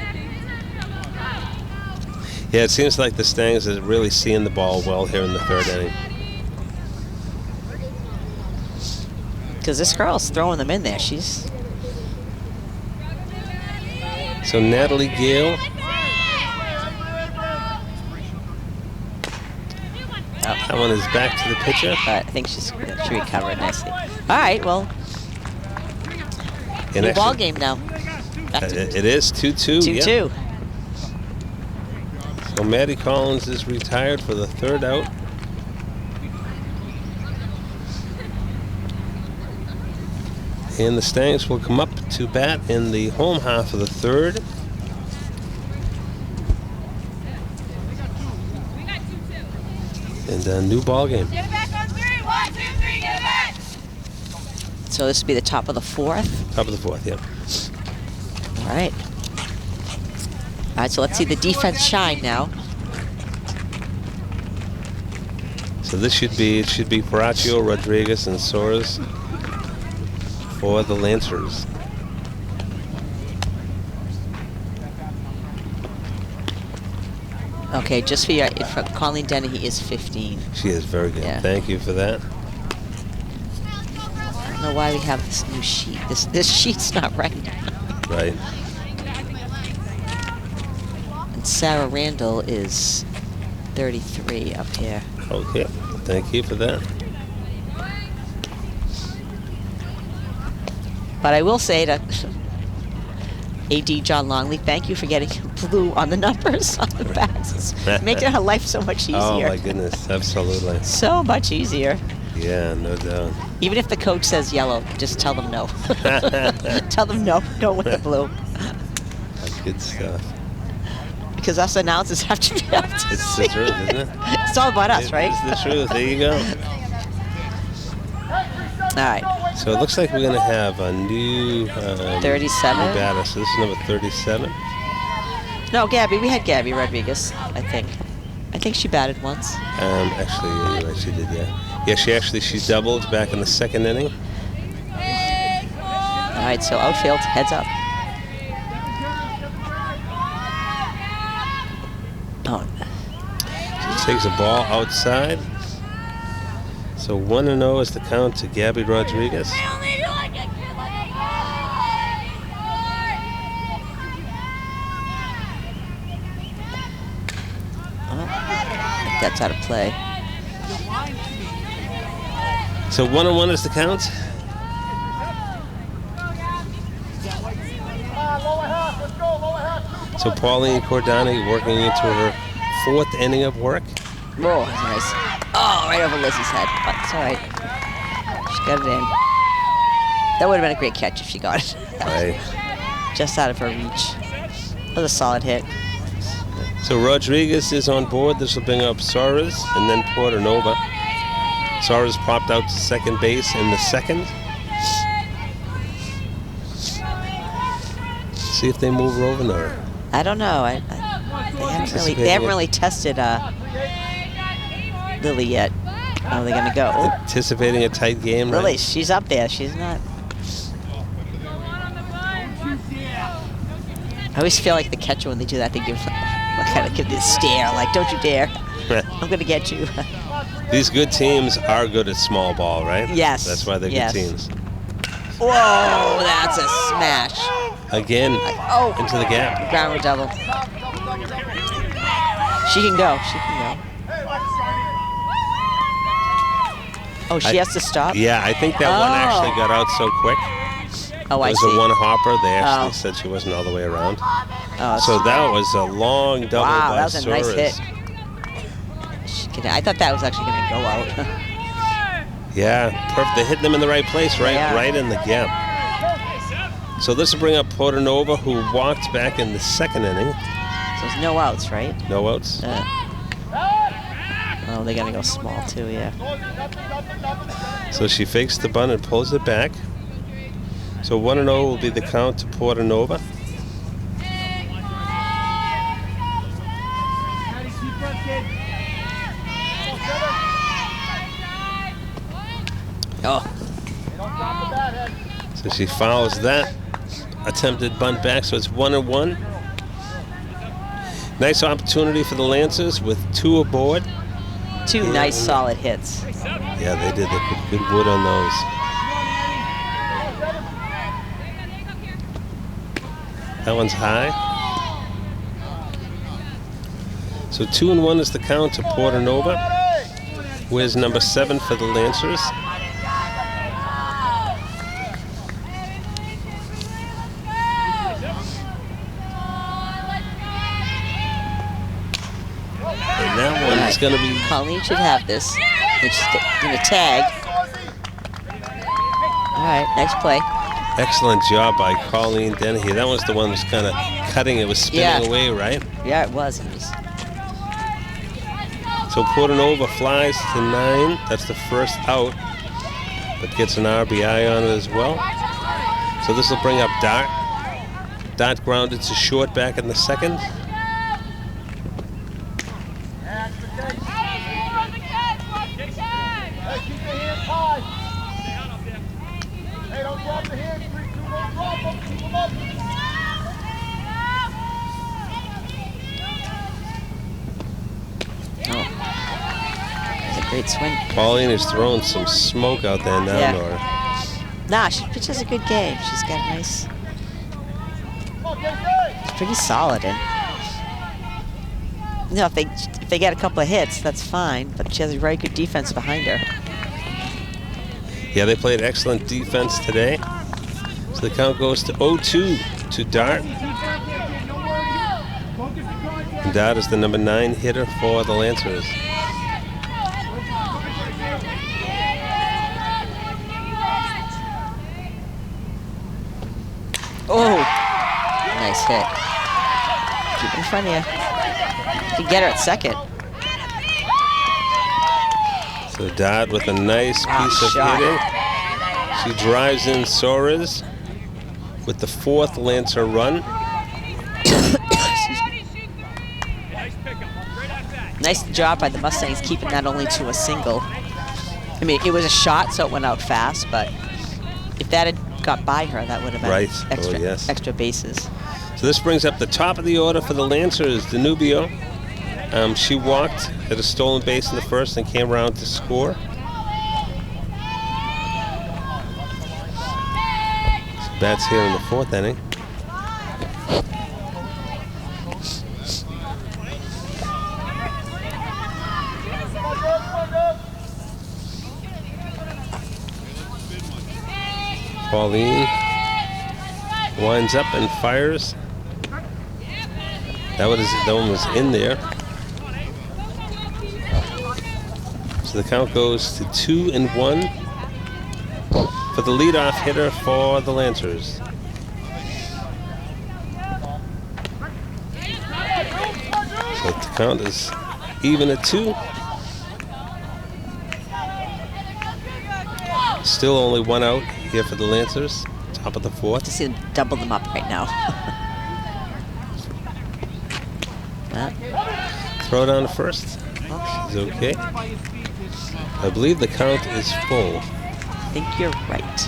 Yeah, it seems like the Stangs are really seeing the ball well here in the third inning. Because this girl's throwing them in there. So Natalie Gale. That one is back to the pitcher. But I think she recovered nicely. All right, well, new ball game now. It is 2-2. 2-2. Yeah. So Maddie Collins is retired for the third out. And the Stangs will come up to bat in the home half of the third. And a new ball game. Get it back on 3. 1, 2, 3, get it back. So this would be the top of the 4th. Top of the 4th, yeah. All right. All right, so let's see the defense shine now. So this should be, Paracchio, Rodriguez, and Soares for the Lancers. Okay, just for your, for Colleen Dennehy is 15. She is very good. Yeah. Thank you for that. I don't know why we have this new sheet. This sheet's not right. Right. And Sarah Randall is 33 up here. Okay. Thank you for that. But I will say to AD John Longley, thank you for getting blue on the numbers on the backs. It's making our life so much easier. Oh my goodness, absolutely. So much easier. Yeah, no doubt. Even if the coach says yellow, just tell them no. Tell them no, don't with the blue. That's good stuff. Because us announcers have to be able to It's see. the truth, isn't it? It's all about us, right? It's the truth. There you go. All right. So it looks like we're going to have a new 37? new batter. So this is number 37. No, Gabby. We had Gabby Rodriguez, I think. I think she batted once. Actually, yeah, you're right. She did, yeah. Yeah, she doubled back in the 2nd inning. All right, so outfield, heads up. Oh, She takes a ball outside. So 1-0 is the count to Gabby Rodriguez. that's out of play. So 1-1 is the count. So Pauline Cordani working into her 4th inning of work. Oh, that's nice. Oh, right over Lizzie's head. But it's all right. She got it in. That would have been a great catch if she got it. Right. Just out of her reach. That was a solid hit. So Rodriguez is on board. This will bring up Soares and then Portanova. Soares popped out to second base in the 2nd. See if they move her over there. I don't know. They haven't really tested Lily yet. How are they gonna go? Oh, Anticipating a tight game, right? Lily, she's up there. She's not. I always feel like the catcher when they do that, they kind of give this stare, like, "Don't you dare! I'm gonna get you." These good teams are good at small ball, right? Yes. That's why they're Yes. good teams. Whoa, that's a smash. Again, Oh, into the gap. ground rule double. She can go. She can go. Oh, she has to stop? Yeah, I think that one Oh. actually got out so quick. Oh, It I was see. a one hopper. They actually Oh. said she wasn't all the way around. Oh, So that was a long double wow, by that was a nice Soares. hit. I thought that was actually going to go out. Yeah, perfect. They're hitting them in the right place, right, Yeah. right in the gap. So this will bring up Portanova, who walked back in the 2nd inning. So there's no outs, right? No outs. Oh, they're going to go small too, yeah. So she fakes the bunt and pulls it back. So 1-0 will be the count to Portanova. Oh, So she fouls that attempted bunt back, so it's 1-1. Nice opportunity for the Lancers with 2 aboard. two nice solid hits. Yeah, they did. They put good wood on those. That one's high. So 2-1 is the count to Portanova. Where's number 7 for the Lancers? And that one is going to be... Colleen should have this. It's going to tag. All right, next play. Excellent job by Colleen Dennehy. That was the one that was kind of cutting. It was spinning Yeah. away, right? Yeah, it was. So Portanova flies to 9. That's the first out. but gets an RBI on it as well. So this will bring up Dart. Dart grounded to short back in the second. Hey, don't drop the hands. 3-2, don't drop them. Keep them up. Oh. That's a great swing. Pauline is throwing some smoke out there now, Yeah. Nora. Nah, she pitches a good game. She's got a nice... Come on, get She's pretty solid. And, you know, if they get a couple of hits, that's fine. But she has a very good defense behind her. Yeah, they played excellent defense today. So the count goes to 0-2 to Dart. And Dart is the number 9 hitter for the Lancers. Oh, nice hit. Keep it in front of you. You can get her at second. So Dart with a nice piece of shot. hitting. She drives in Soares with the 4th Lancer run. Nice job by the Mustangs keeping that only to a single. I mean, it was a shot, so it went out fast, but if that had got by her, that would have been Right. extra, Oh, yes. extra bases. So this brings up the top of the order for the Lancers, Danubio. She walked, had a stolen base in the first, and came around to score. She bats here in the 4th inning. Pauline winds up and fires. That one was in there. So the count goes to 2-1 for the leadoff hitter for the Lancers. So the count is even at 2. Still only 1 out here for the Lancers. Top of the 4th. Just see them double them up right now. Throw down to first. She's okay. I believe the count is full. I think you're right.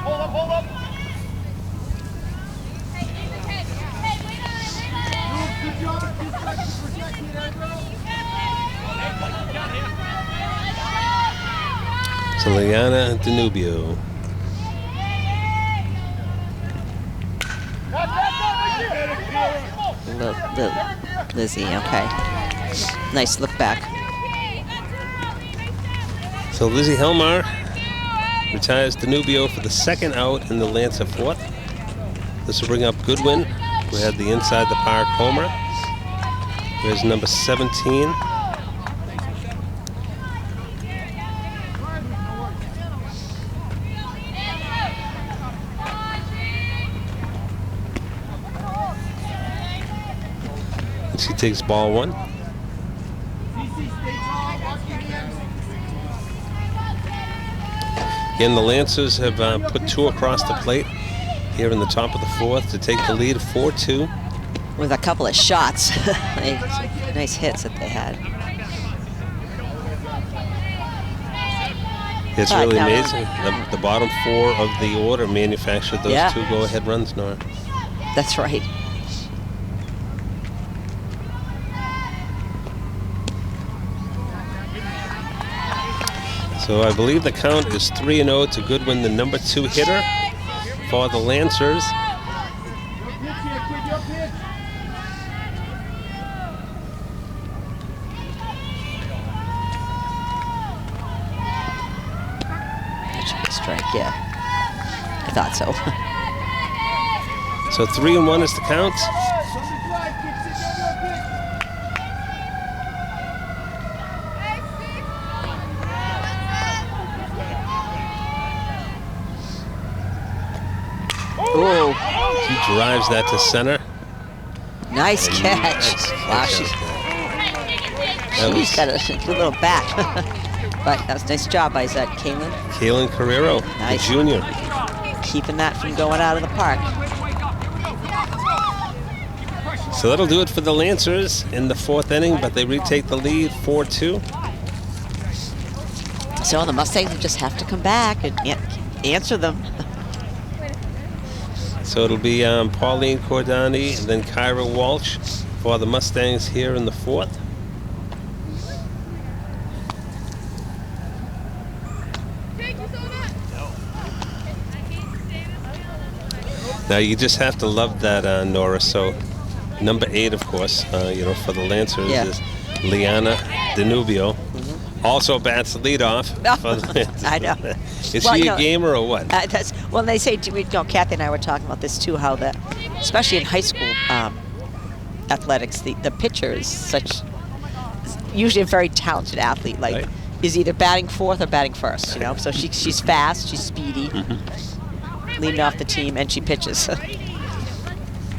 Hold up. Good job at 2 seconds protecting that girl. So Liana Danubio. Lizzie, okay. Nice look back. So Lizzie Helmar retires Danubio for the 2nd out in the Lancer 4th. This will bring up Goodwin, who had the inside the park homer. Here's number 17. And she takes ball 1. Again, the Lancers have put 2 across the plate here in the top of the 4th to take the lead 4-2. With a couple of shots. Nice hits that they had. It's But really now- amazing. The bottom 4 of the order manufactured those Yeah. 2 go-ahead runs, Nora. That's right. So I believe the count is 3-0 to Goodwin, the number 2 hitter for the Lancers. That should be a strike, yeah. I thought so. So 3-1 is the count. Oh, he drives that to center. Nice catch. Nice Wow, catch. she's got a good little bat. But that was a nice job by that Kalen Carrero, Nice. the junior. keeping that from going out of the park. So that'll do it for the Lancers in the 4th inning, but they retake the lead 4-2. So the Mustangs just have to come back and answer them. So it'll be Pauline Cordani and then Kyra Walsh for the Mustangs here in the 4th. Now you just have to love that, Nora. So number 8, of course, for the Lancers is Liana Danubio. Also bats leadoff for the Lancers. I know. Is she a gamer or what? They say, Kathy and I were talking about this too, how that, especially in high school athletics, the pitcher is usually a very talented athlete. Like, Right. is either batting 4th or batting 1st. So she's fast, she's speedy, leading off the team, and she pitches.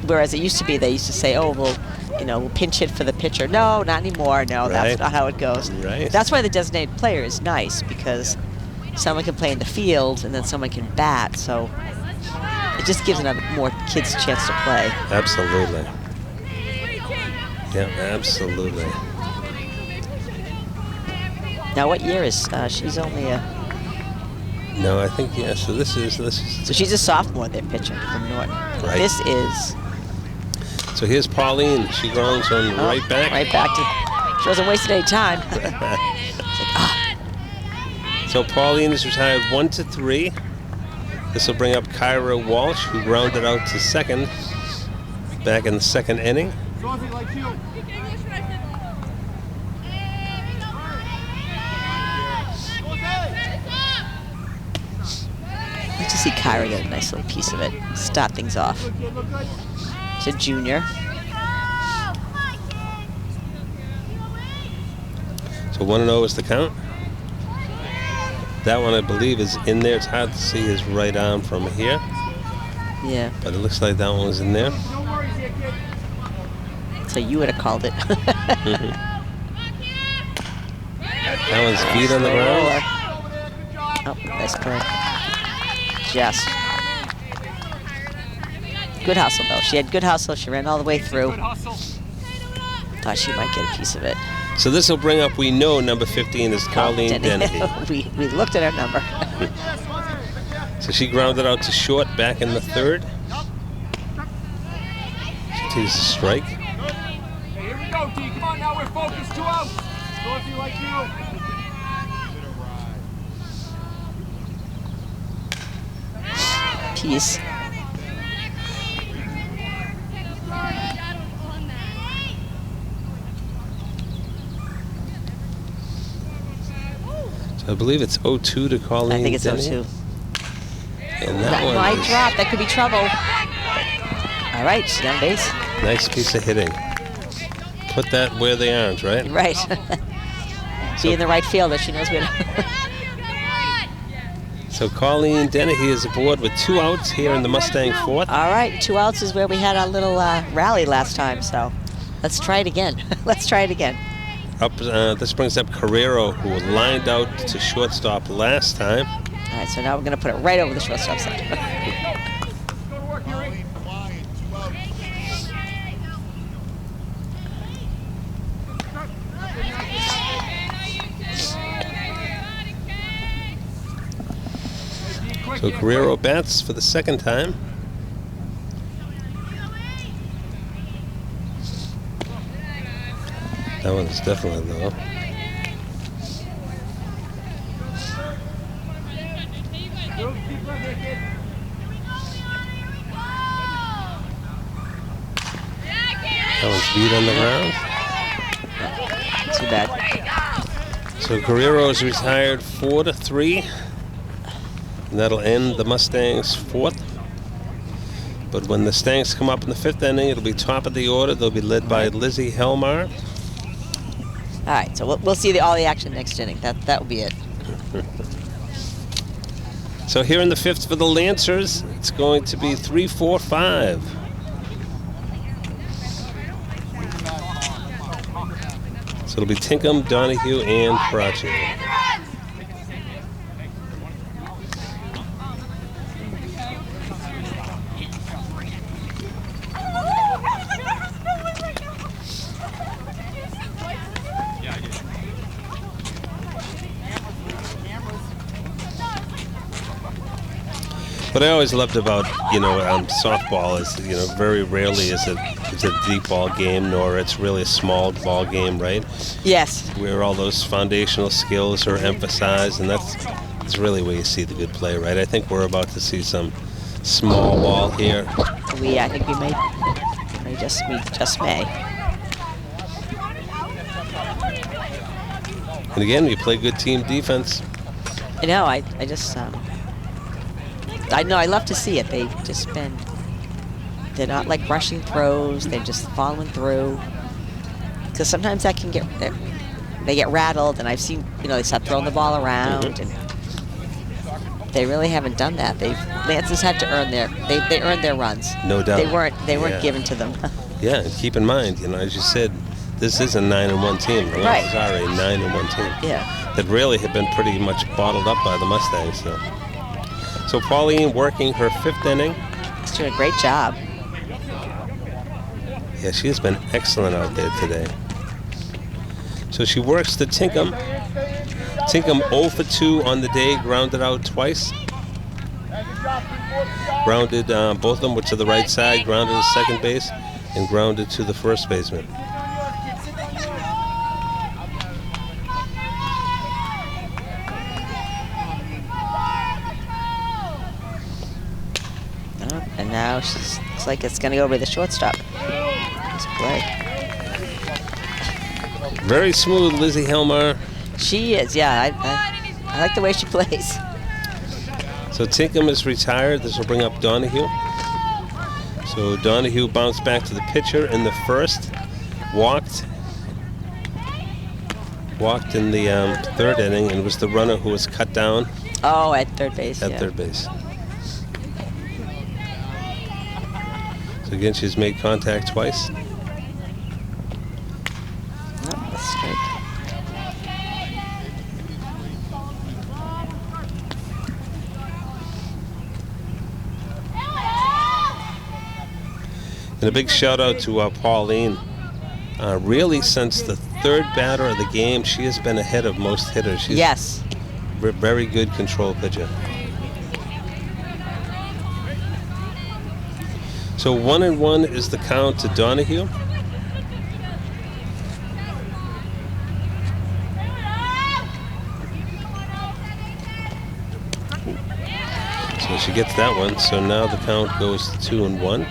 Whereas it used to be, they used to say, oh, we'll pinch hit for the pitcher. No, not anymore. No, that's not how it goes. Right. That's why the designated player is nice, because someone can play in the field and then someone can bat. So it just gives more kids a chance to play. Absolutely. Yeah, absolutely. Now, what year is she's only a? No, I think So this is. So she's a sophomore. They're pitching from Norton. Right. This is. So here's Pauline. She grounds on right back. Right back to. She wasn't wasting any time. So Pauline is retired 1-3. This will bring up Kyra Walsh, who grounded out to second back in the 2nd inning. Saucy like you. Let's just see Kyra get a nice little piece of it. Start things off. She's a junior. So 1-0 is the count. That one, I believe, is in there. It's hard to see his right arm from here, Yeah. but it looks like that one was in there. So you would have called it. That one's feet on the ground. Oh, nice play. Yes. Good hustle, though. She had good hustle. She ran all the way through. Thought she might get a piece of it. So this will bring up, we know number 15 is Colleen Dennehy. we looked at her number. So she grounded out to short back in the 3rd. She takes a strike. Hey, here we go, D. Come on now, we're focused. 2 outs. Saucy like you. Piece. So I believe it's 0-2 to Colleen I think it's Dennehy. 0-2. And That one might is drop. That could be trouble. All right, she's on base. nice piece of hitting. Put that where they aren't, right? Right. Being the right fielder, she knows where to. So Colleen Dennehy is aboard with 2 outs here in the Mustang 4th. All right, 2 outs is where we had our little rally last time, so let's try it again. Let's try it again. This brings up Carrero, who lined out to shortstop last time. All right, so now we're going to put it right over the shortstop side. Go to work, Yuri. So Carrero bats for the 2nd time. That one's definitely low. That one's beat on the ground. Too bad. So Carrero is retired 4-3. And that'll end the Mustangs' 4th. But when the Stanks come up in the 5th inning, it'll be top of the order. They'll be led by Lizzie Helmar. All right, so we'll see all the action next inning. That will be it. So here in the 5th for the Lancers, it's going to be 3-4-5. So it'll be Tinkham, Donahue, and Parachi. What I always loved about, softball is, very rarely is it's a deep ball game, nor it's really a small ball game, right? Yes. Where all those foundational skills are emphasized, and that's really where you see the good play, right? I think we're about to see some small ball here. I think we just may. And again, we play good team defense. I know. I love to see it. They're not like rushing throws. They're just following through. Because sometimes that can they get rattled, and I've seen, they start throwing the ball around, and they really haven't done that. Lancers had to earn they earned their runs. No doubt. They weren't given to them. Yeah, and keep in mind, as you said, this is a 9-1 team. The Lancers are a 9-1 team. Yeah. That really had been pretty much bottled up by the Mustangs. So Pauline working her 5th inning. She's doing a great job. Yeah, she has been excellent out there today. So she works to Tinkham. Tinkham 0 for 2 on the day, grounded out twice. Grounded, both of them were to the right side, grounded to second base, and grounded to the first baseman. And now looks like it's going to go over the shortstop. Nice play. Very smooth, Lizzie Helmar. She is, yeah. I like the way she plays. So Tinkham is retired. This will bring up Donahue. So Donahue bounced back to the pitcher in the 1st. Walked in the 3rd inning, and was the runner who was cut down. Oh, at third base. At third base. So again, she's made contact twice. That's straight. And a big shout out to Pauline. Really, since the 3rd batter of the game, she has been ahead of most hitters. She's Yes. Very good control pitcher. So 1-1 is the count to Donahue. So she gets that one. So now the count goes to 2-1.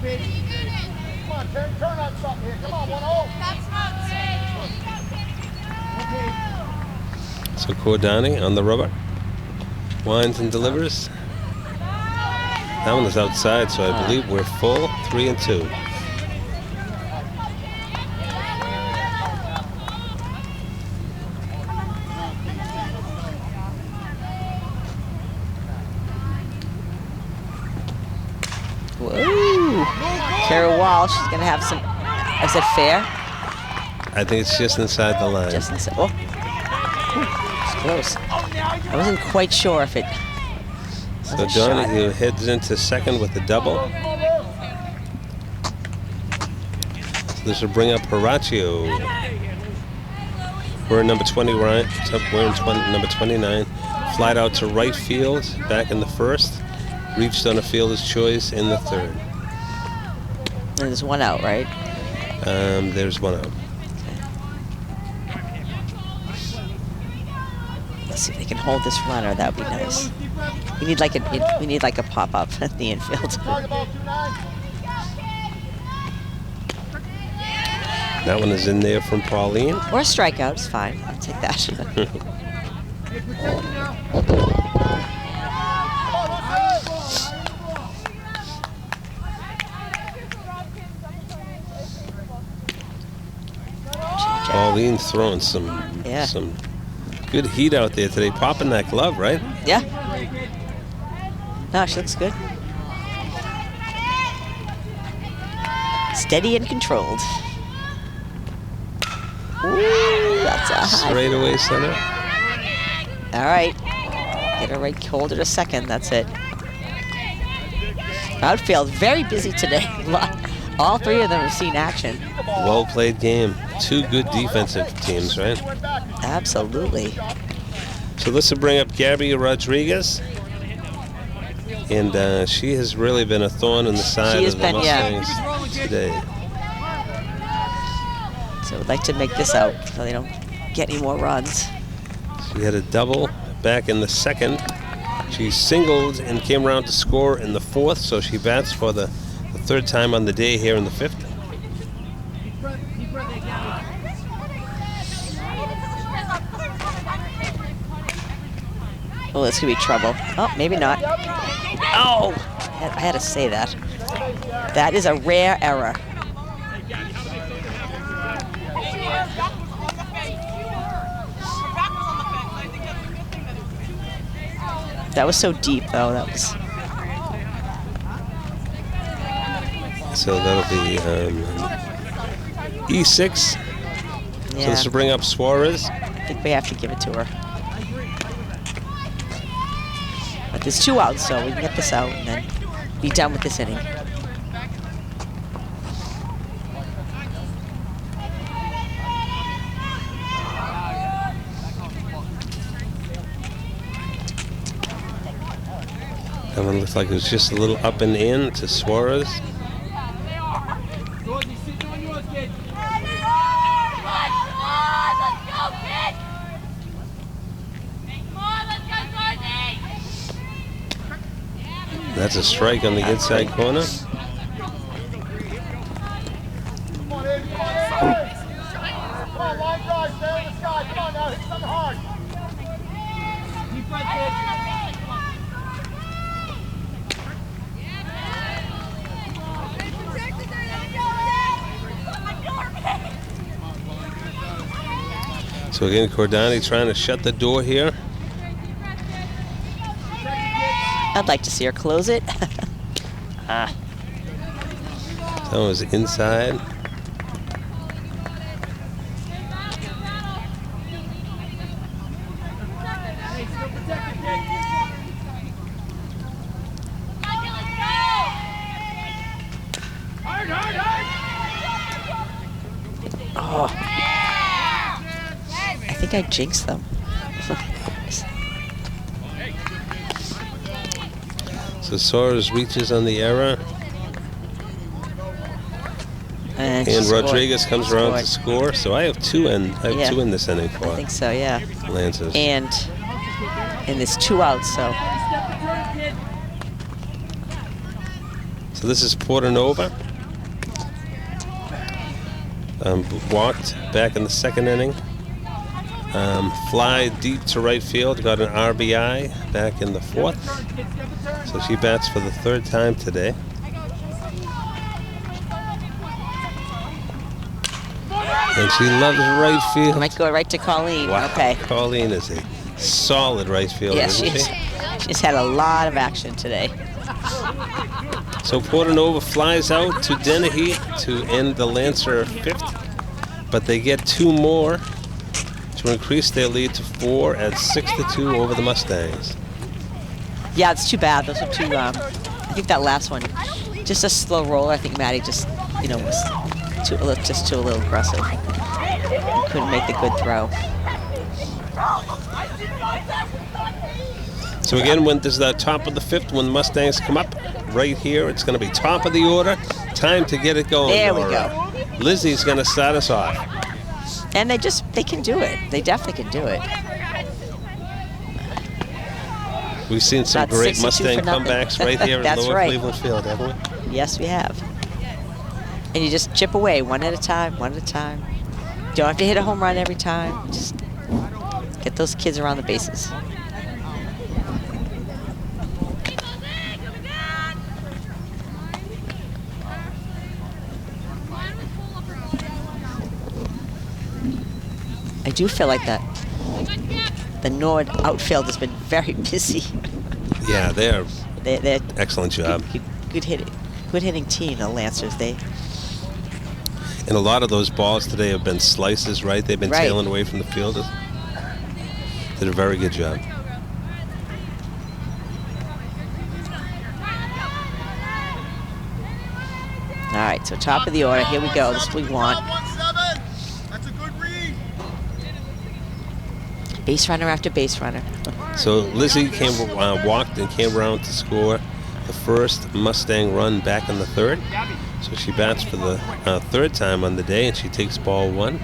Come on, turn on something here. Come on, 1-0. So Cordani on the rubber. Winds and delivers. That one is outside, so I believe we're full. 3-2. Whoa. Kara Walsh, she's going to have some. Is it fair? I think it's just inside the line. Just inside. Oh. It's close. I wasn't quite sure if it. So Donahue heads into second with a double. So this will bring up Horacio. We're in number 20, right? We're in number 29. Flied out to right field back in the 1st. Reached on a fielder's choice in the 3rd. And there's one out, right? There's one out. Let's see if they can hold this runner. That would be nice. We need like a pop up at the infield. That one is in there from Pauline. Or a strikeout, it's fine. I'll take that. Pauline throwing some good heat out there today. Popping that glove, right? Yeah. No, she looks good. Steady and controlled. Ooh, that's a high. Straight away center. All right. Get her right, hold her to second. That's it. Outfield, very busy today. All three of them have seen action. Well played game. Two good defensive teams, right? Absolutely. So this will bring up Gabby Rodriguez. And she has really been a thorn in the side of the Mustangs today. So we'd like to make this out so they don't get any more runs. She had a double back in the second. She singled and came around to score in the fourth, so she bats for the third time on the day here in the fifth. Oh, this could be trouble. Oh, maybe not. Oh, I had to say that. That is a rare error. That was so deep, though. That was. So that'll be E6. Yeah. So this will bring up Suarez. I think we have to give it to her. But there's 2 outs, so we can get this out and then be done with this inning. That one looked like it was just a little up and in to Suarez. That's a strike on the inside corner. Come on, Eddie. Come on, Eddie. Come on, line drive. Stay in the sky. Come on now. Hit something hard. Deep breath, kid. So again, Cordani trying to shut the door here. I'd like to see her close it. That one was inside. Oh. I think I jinxed them. So Suarez reaches on the error. And Rodriguez comes around to score. So I have two in this inning for I think so, yeah. Lancers. And there's 2 outs, so. So this is Portanova. Walked back in the second inning. Fly deep to right field, got an RBI back in the fourth. So she bats for the 3rd time today. And she loves right field. Might go right to Colleen. Wow. Okay. Colleen is a solid right fielder, Yeah, isn't she? she's had a lot of action today. So Portanova flies out to Dennehy to end the Lancer 5th. But they get 2 more to increase their lead to 4 at 6-2 over the Mustangs. Yeah, it's too bad. Those are too, I think that last one, just a slow roller. I think Maddie just, was too a little aggressive. Couldn't make the good throw. So again, when this is the top of the 5th, when the Mustangs come up right here, it's going to be top of the order. Time to get it going. There we go. Lizzie's going to start us off. And they can do it. They definitely can do it. We've seen some That's great 62 Mustang for nothing. comebacks right here at That's Lower right. Cleveland Field, haven't we? Yes, we have. And you just chip away one at a time, one at a time. Don't have to hit a home run every time. Just get those kids around the bases. I do feel like that the Nord outfield has been very busy. Yeah, they're They're excellent job. good hitting team, the Lancers. And a lot of those balls today have been slices, right? They've been Right. tailing away from the fielders. Did a very good job. All right, so top of the order. Here we go. This is what we want. 1-7. That's a good read. Base runner after base runner. So Lizzie walked and came around to score the first Mustang run back in the third. So she bats for the third time on the day, and she takes ball 1.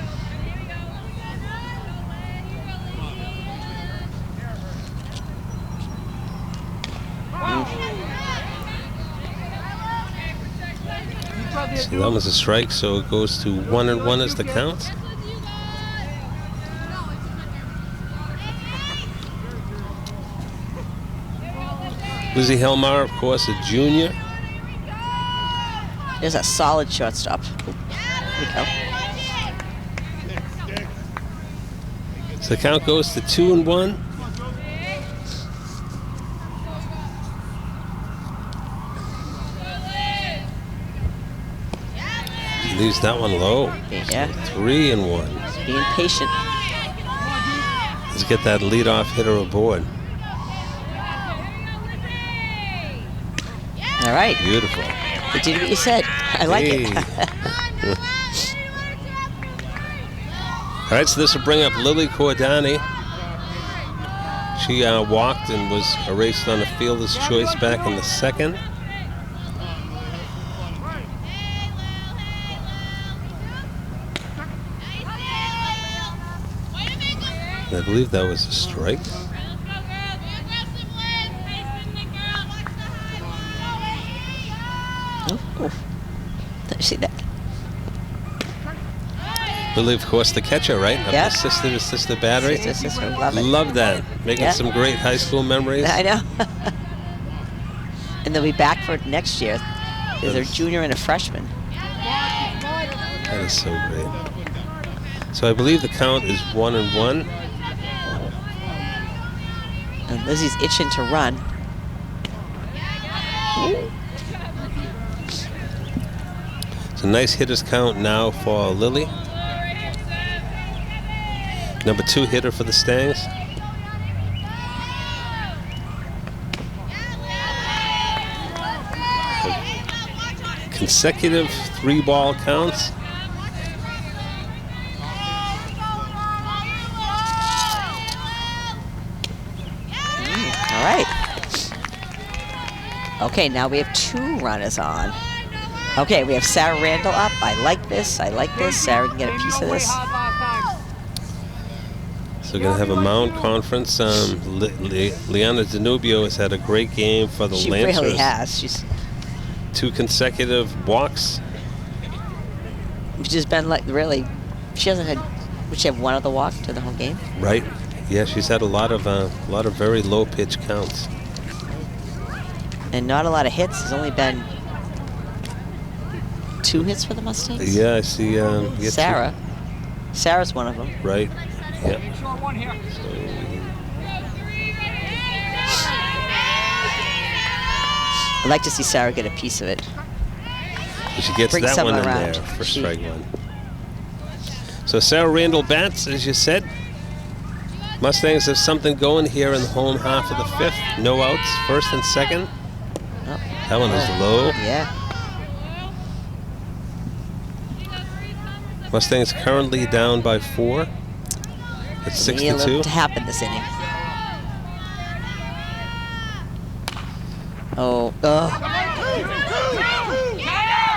So that was a strike, so it goes to 1-1 as the count. Lizzie Helmar, of course, a junior. There's a solid shortstop. There we go. So the count goes to 2-1. She leaves that one low. Yeah. So 3-1. Just being patient. Let's get that leadoff hitter aboard. All right. Beautiful. You did what you said. I like it. All right, so this will bring up Lily Cordani. She walked and was erased on a fielder's choice back in the second. I believe that was a strike. Oh. Did you see that? Lily, of course, the catcher, right? Of Yeah. the sister battery. Sister, love it. Love that. Making Yeah. some great high school memories. I know. And they'll be back for it next year. There's a junior and a freshman. That is so great. So I believe the count is 1-1. And Lizzie's itching to run. It's a nice hitters count now for Lily. Number 2 hitter for the Stangs. Consecutive 3-ball counts. All right. Okay, now we have 2 runners on. Okay, we have Sarah Randall up. I like this. I like this. Sarah can get a piece of this. So we're going to have a mound conference. Liana Danubio has had a great game for the She Lancers. really has. She's 2 consecutive walks. just been like really. She hasn't had. Would she have one other walk to the home game? Right. Yeah, she's had a lot of very low pitch counts. And not a lot of hits. There's only been 2 hits for the Mustangs. Yeah, I see. Sarah. Sarah's one of them. Right. Yep. I'd like to see Sarah get a piece of it. So she gets Bring that some one in around. there for strike 1. So Sarah Randall bats, as you said. Mustangs have something going here in the home half of the 5th. No outs, first and second. Oh. That one is low. Yeah. Mustangs currently down by 4. It's We need a little 6-2. to happen this inning. Oh.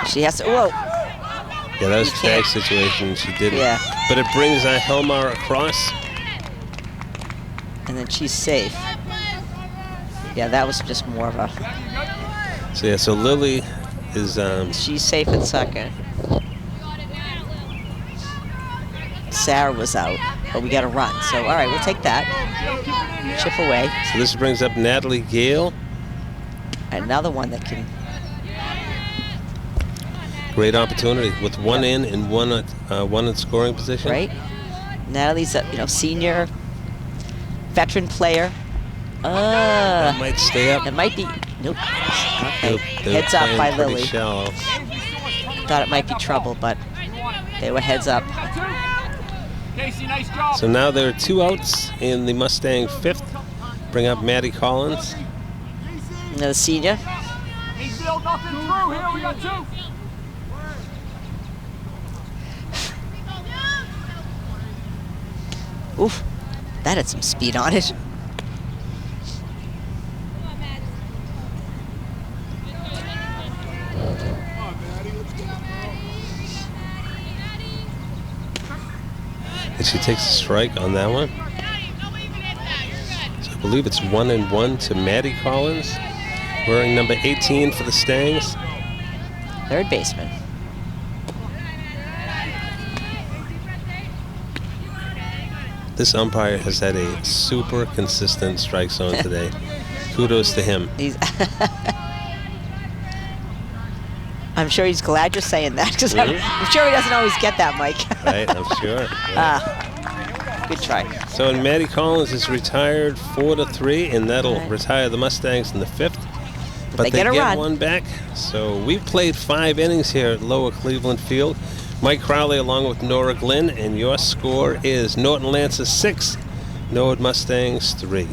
She has to. Whoa. Yeah, that was You a tag can't- situation. She didn't. Yeah. But it brings Helmar across. And then she's safe. Yeah, that was just more of a. So yeah, so Lily is She's safe at second. Sarah was out, but we got a run. So, all right, we'll take that. Chip away. So this brings up Natalie Gale. Another one that can... Great opportunity with one in and one in scoring position. Right. Natalie's a senior, veteran player. That might stay up. It might be. Nope. Okay. Nope, they were Heads up playing by pretty Lily. Shallow. Thought it might be trouble, but they were heads up. Casey, nice job. So now there are 2 outs in the Mustang 5th. Bring up Maddie Collins. Another senior. He's built nothing through here. We got 2. Oof. That had some speed on it. And she takes a strike on that one. So I believe it's 1-1 to Maddie Collins, wearing number 18 for the Stangs. Third baseman. This umpire has had a super consistent strike zone today. Kudos to him. He's I'm sure he's glad you're saying that, because I'm sure he doesn't always get that, Mike. Right, I'm sure. Yeah. Good try. So and Maddie Collins is retired 4-3, and that'll retire the Mustangs in the 5th. But they they get a get run. one back. So we've played 5 innings here at Lower Cleveland Field. Mike Crowley along with Nora Glenn, and your score is Norton Lancers 6, Norwood Mustangs 3.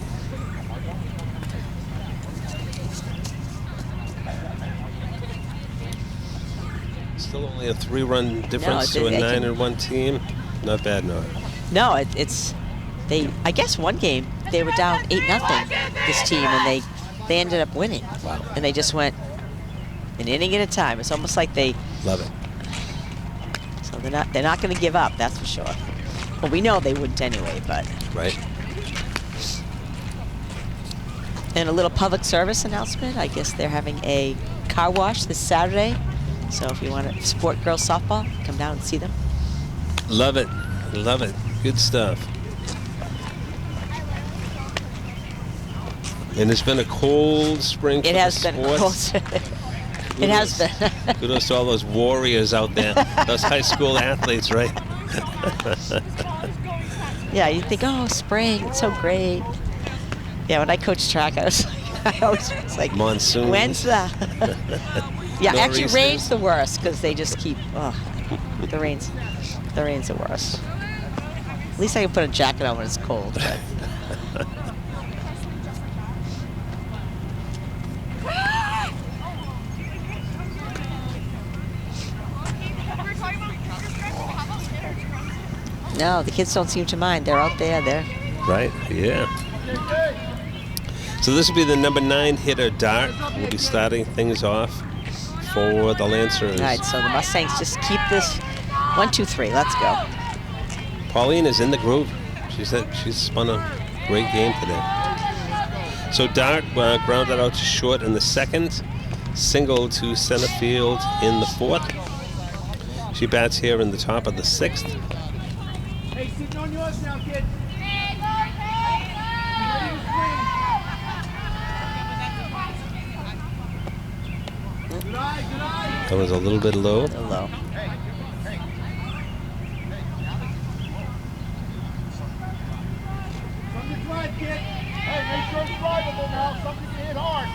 Still only a 3-run difference to a 9-1 team. Not bad, Nora. No, it's they. I guess one game they were down 8-0. This team, and they ended up winning. Wow. And they just went an inning at a time. It's almost like they. Love it. So they're not going to give up. That's for sure. Well, we know they wouldn't anyway, but. Right. And a little public service announcement. I guess they're having a car wash this Saturday. So if you want to support girls softball, come down and see them. Love it. Love it. Good stuff. And it's been a cold spring for It has the been sports. cold. It has been. Kudos to all those warriors out there, those high school athletes, right? Yeah, you think, oh, spring, it's so great. Yeah, when I coached track, I was like, Monsoons. when's the? Yeah, actually, Nor'easters. rain's the worst because they just keep. Oh, the rain's the worst. At least I can put a jacket on when it's cold. But. No, the kids don't seem to mind. They're out there. They're. Right, yeah. So this will be the number 9 hitter, Dart. We'll be starting things off for the Lancers. All right, so the Mustangs just keep this 1, 2, 3. Let's go. Pauline is in the groove. She's spun a great game today. So Dart grounded out to short in the 2nd, single to center field in the 4th. She bats here in the top of the 6th. Hey, sitting on yours now, kid. Good eye. That was a little bit low. Low. Something to drive, kid. Hey, make sure it's drivable now. Something to hit hard.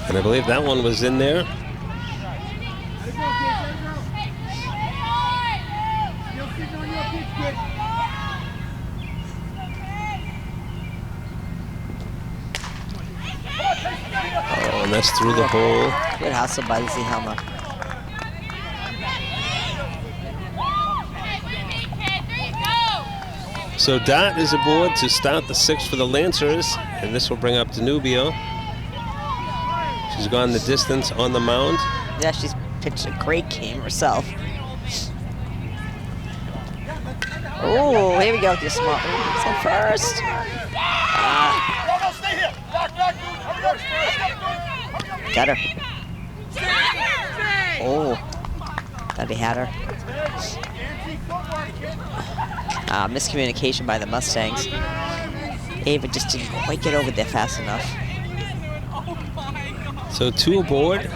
And I believe that one was in there. Let it go, kid. Let it go. Still sitting on your pitch, kid. Oh, and that's through the hole. Good hustle by Lizzie Helmer. So Dot is aboard to start the 6th for the Lancers, and this will bring up Danubio. She's gone the distance on the mound. Yeah, she's pitched a great game herself. Oh, here we go with your small. So first. No, stay here. Back, dude. Hurry up. Got her. Oh, thought he had her. Miscommunication by the Mustangs. Ava just didn't quite get over there fast enough. So 2 aboard.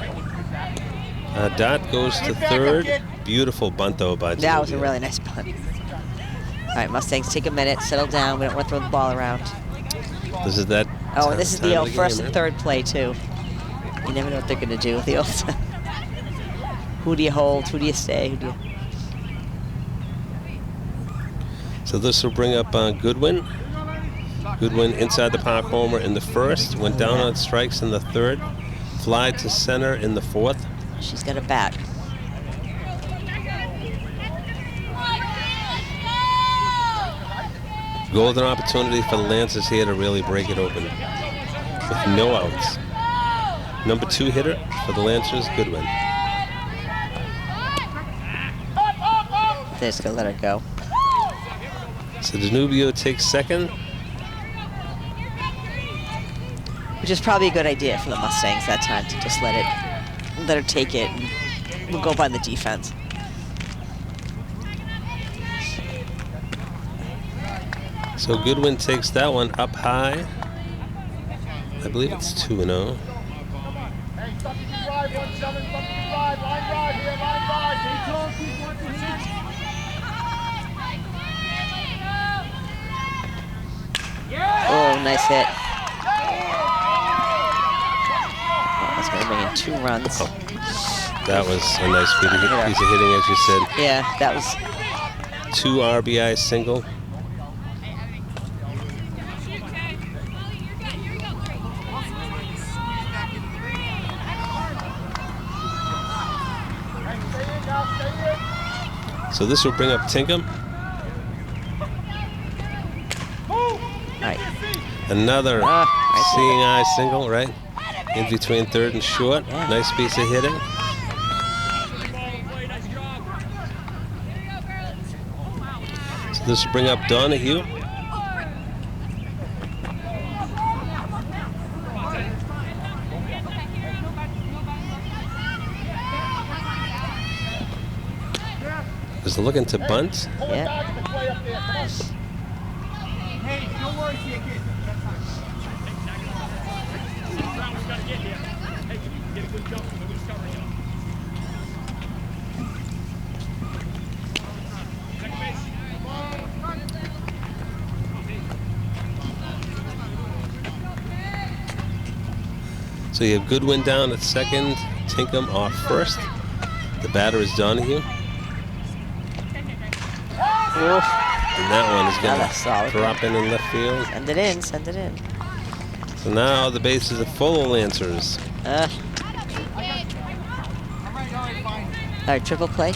Dot goes to third. Beautiful bunt though by Danubio. That was a really nice bunt. All right, Mustangs, take a minute, settle down. We don't want to throw the ball around. This is that. Oh, and this is the time old of first game, and right? third play too. You never know what they're going to do with the old. Who do you hold? Who do you stay? Who do you? So this will bring up Goodwin. Goodwin inside the park homer in the first. Went down on strikes in the third. Fly to center in the fourth. She's got a bat. Golden opportunity for the Lancers here to really break it open with no outs. Number 2 hitter for the Lancers, Goodwin. They're just going to let her go. So Danubio takes second. Which is probably a good idea for the Mustangs that time to just let her take it, and we'll go by the defense. So Goodwin takes that one up high. I believe it's 2-0. Hey, something to drive, 1-7, something to drive. Line drive here, line drive. Oh, nice hit. Oh, that's going to bring in 2 runs. That was a nice piece of hitting, as you said. Yeah, that was. 2 RBI single. So this will bring up Tinkham. Right. Another nice seeing eye single, right? In between third and short. Yeah. Nice piece of hitting. So this will bring up Donahue. Is looking to bunt. Yeah. Hey, don't worry, kid. So you have Goodwin down at second, Tinkham off first. The batter is Donahue. Oof. And that one is That's going solid. to drop in left field. Send it in, send it in. So now the bases are full of Lancers. All right, triple play.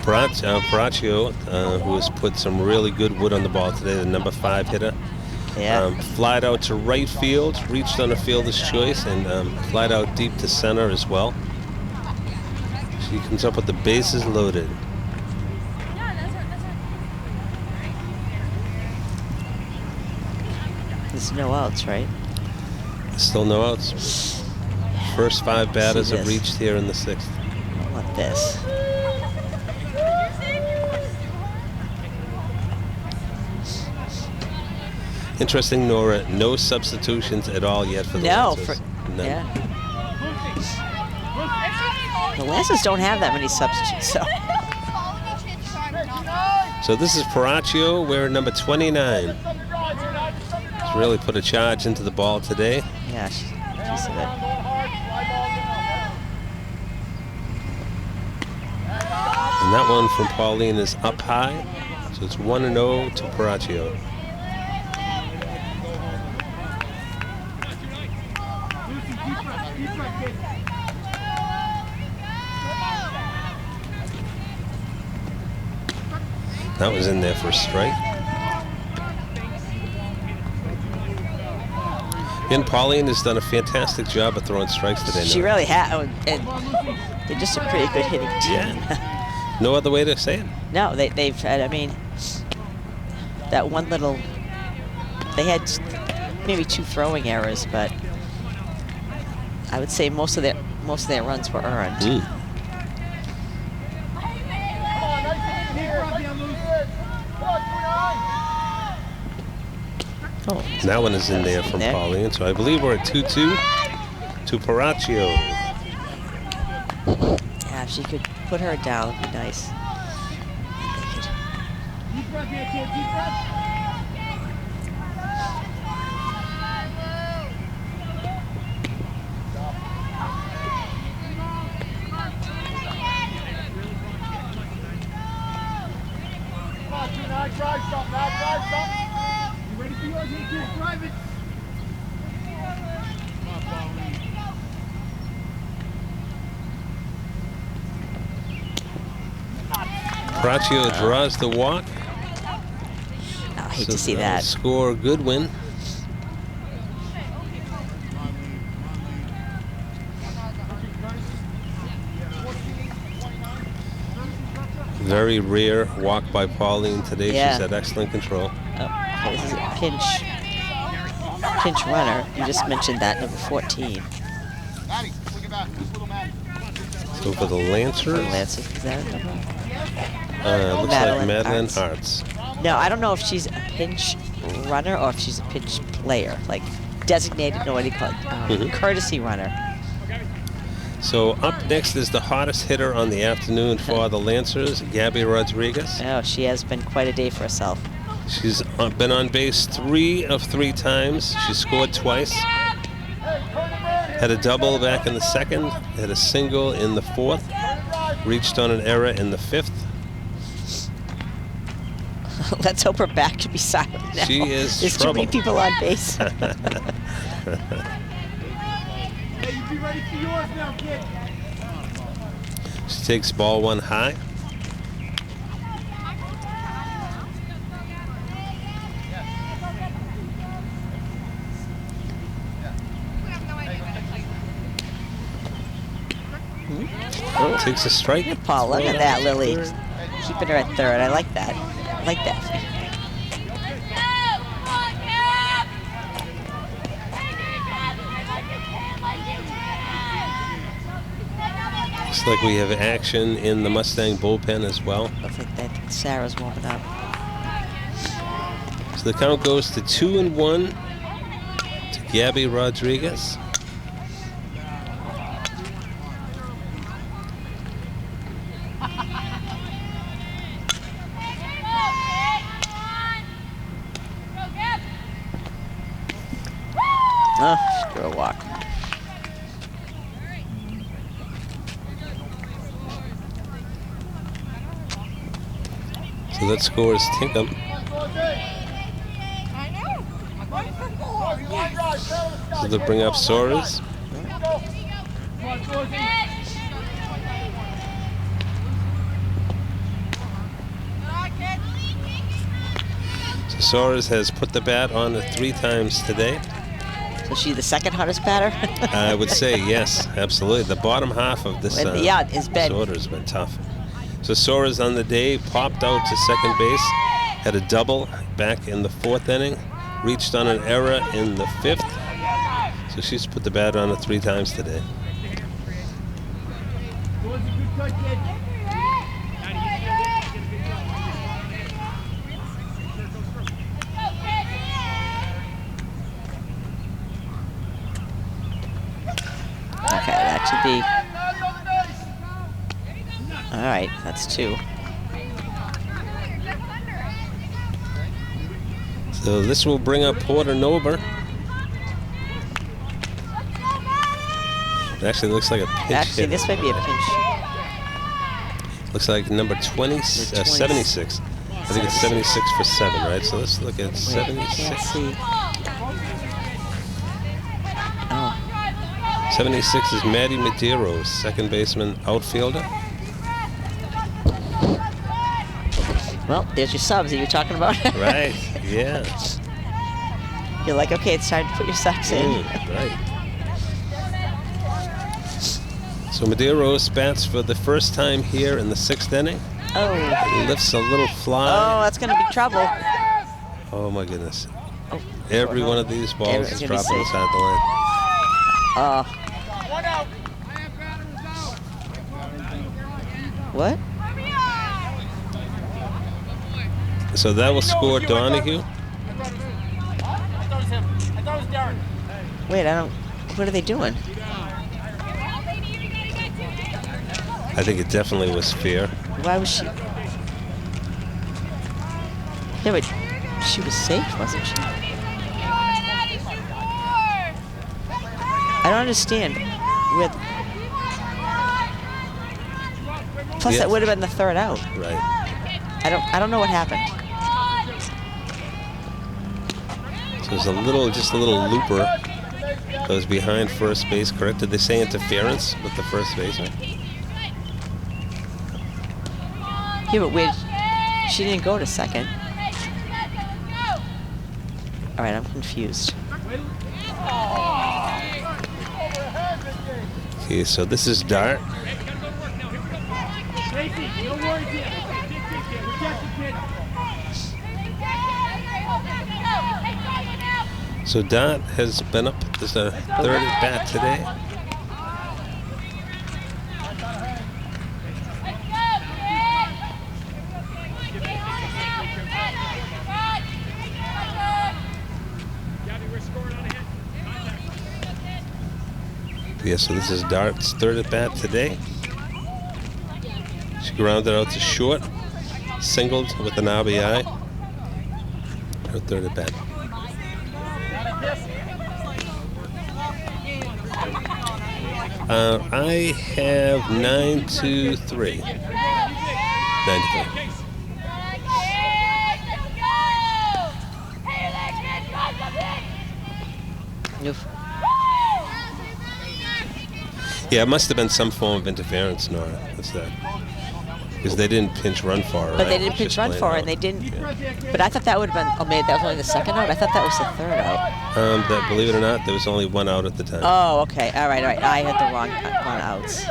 Paraccio, who has put some really good wood on the ball today, the number 5 hitter. Yeah. Flied out to right field, reached on a fielder's choice, and flied out deep to center as well. She comes up with the bases loaded. There's no outs, right? Still no outs. First 5 batters See have this. reached here in the 6th. I want this. Interesting, Nora, no substitutions at all yet for the No. Lancers. None. Yeah. The Lancers don't have that many substitutes, so. So this is Paraccio, wearing number 29. He's really put a charge into the ball today. Yeah, she's piece of it. And that one from Pauline is up high. So it's 1-0 to Paraccio. That was in there for a strike. And Pauline has done a fantastic job of throwing strikes today. She Nora. really has, and they're just a pretty good hitting team. Yeah. No other way to say it. No, they've had, I mean, that one little, they had maybe 2 throwing errors, but I would say most of their runs were earned. Come on, nice and easy here. Nice and easy. Come on, 2-9. Oh, And that one is in there from Pauline. So I believe we're at 2-2 to Paracchio. Yeah, if she could put her down, it'd be nice. Deep breath here, kid. Deep breath. Come on, 2-9. Drive something now. Drive something. You ready for yours here, kid? Drive it. Paracchio draws the walk. I hate So to see that'll that. Score Goodwin. Very rare walk by Pauline today. Yeah. She's had excellent control. Oh, this is a pinch runner. You just mentioned that, number 14. Maddie, look at that. This little Maddie. So for the Lancers, Lance, is that a number? looks Madeline like Madeline Hartz. Hartz. No, I don't know if she's a pinch runner or if she's a pinch player, like designated, no, what do you call it? Courtesy runner. So up next is the hottest hitter on the afternoon for the Lancers, Gabby Rodriguez. Oh, she has been quite a day for herself. She's been on base 3 of 3 times. She scored twice. Had a double back in the second. Had a single in the fourth. Reached on an error in the fifth. Let's hope her back can be silent now. She is There's trouble. too many people on base. Hey, you be ready for yours now, kid. She takes ball 1 high. Takes a strike. Paul, look at that, Lily. Keeping her at third. I like that. I like that. Looks like we have action in the Mustang bullpen as well. Looks like that Sarah's warming up. So the count goes to 2-1 to Gabby Rodriguez. Oh, she threw a walk. So that scores Tinkham. So they'll bring up Soares. So Soares has put the bat on 3 times today. So she's the second hottest batter? I would say yes, absolutely. The bottom half of this Yeah, it's been. order has been tough. So Soares on the day popped out to second base, had a double back in the 4th inning, reached on an error in the 5th. So she's put the bat on 3 times today. Yours a good cut, kid. Okay, that should be. All right, that's 2. So this will bring up Porter Nober. It actually looks like a pinch Actually, hit. this might be a pinch. Looks like number 76. I think it's 76 for 7, right? So let's look at Wait, 76. can't see. Oh, 76 is Maddie Medeiros, second baseman, outfielder. well, there's your subs that you're talking about. Right, yeah. You're like, okay, it's time to put your subs in. Right. So Medeiros bats for the first time here in the 6th inning. Oh. He lifts a little fly. Oh, that's going to be trouble. Oh my goodness. Oh, Every one of these balls is Everyone's gonna be dropping safe. inside the line. Oh, One out. What? So that will score Donahue. I thought it was him. I thought it was Darren. Wait, I don't. What are they doing? I think it definitely was fair. Why was she? Yeah, but she was safe, wasn't she? I don't understand. Plus, Yeah. that would have been the third out. Right. I don't know what happened. So there's just a little looper that was behind first base, correct? Did they say interference with the first baseman? Yeah, but she didn't go to second. All right, I'm confused. Okay, so this is Dart. So Dart has been up. There's a third at bat today. Yeah, so this is Dart's third at bat today. She grounded out to short, singled with an RBI. Her third at bat. I have 9-3. 9-3. Oof. Yeah, it must have been some form of interference, Nora. That's that. Because they didn't pinch run for her. But they right? didn't It was pinch just run plain for her, out. and they didn't. Yeah. But I thought that would have been. Oh, maybe that was only the second out. I thought that was the third out. Believe it or not, there was only one out at the time. Oh, okay. All right. I had the wrong one outs.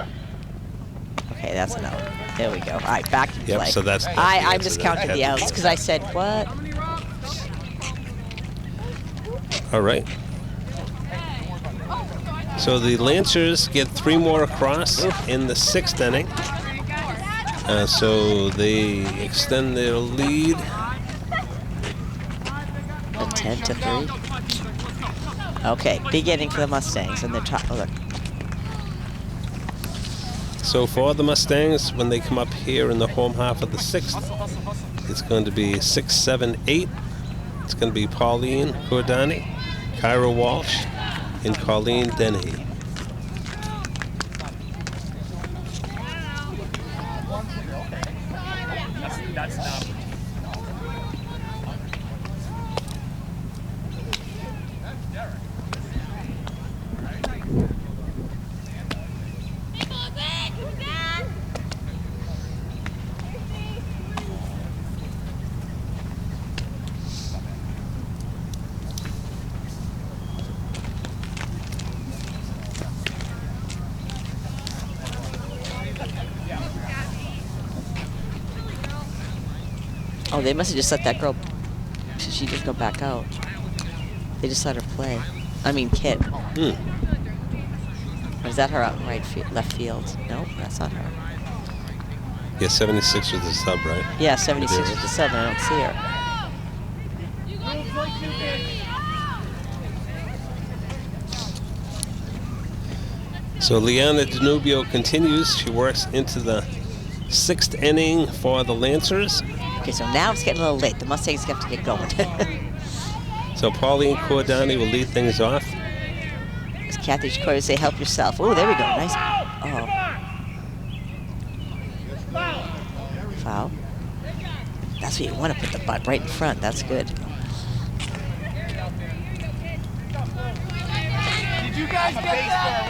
Okay, that's an out. There we go. All right, back to Yep, play. so that's- I yeah, so miscounted that the had to outs be- because I said what? All right. So the Lancers get 3 more across in the 6th inning. So they extend their lead. A 10-3. Okay, big inning for the Mustangs, and they're top. Oh, look. So for the Mustangs, when they come up here in the home half of the 6th, it's going to be 6, 7, 8. It's going to be Pauline Cordani, Kyra Walsh, and Colleen Dennehy. That's not. Oh, they must have just let that girl. She just go back out. They just let her play. I mean, Kit. Or is that her out in left field? Nope, that's not her. Yeah, 76 was the sub, right? Yeah, 76 It with is. the 7. I don't see her. So Liana Danubio continues. She works into the 6th inning for the Lancers. Okay, so now it's getting a little late. The Mustangs have to get going. So Pauline Cordani will lead things off. As Kathy Jacoy would say, help yourself. Oh, there we go. Nice. Oh. Foul. That's what you want to put the butt right in front. That's good. Did you guys get that?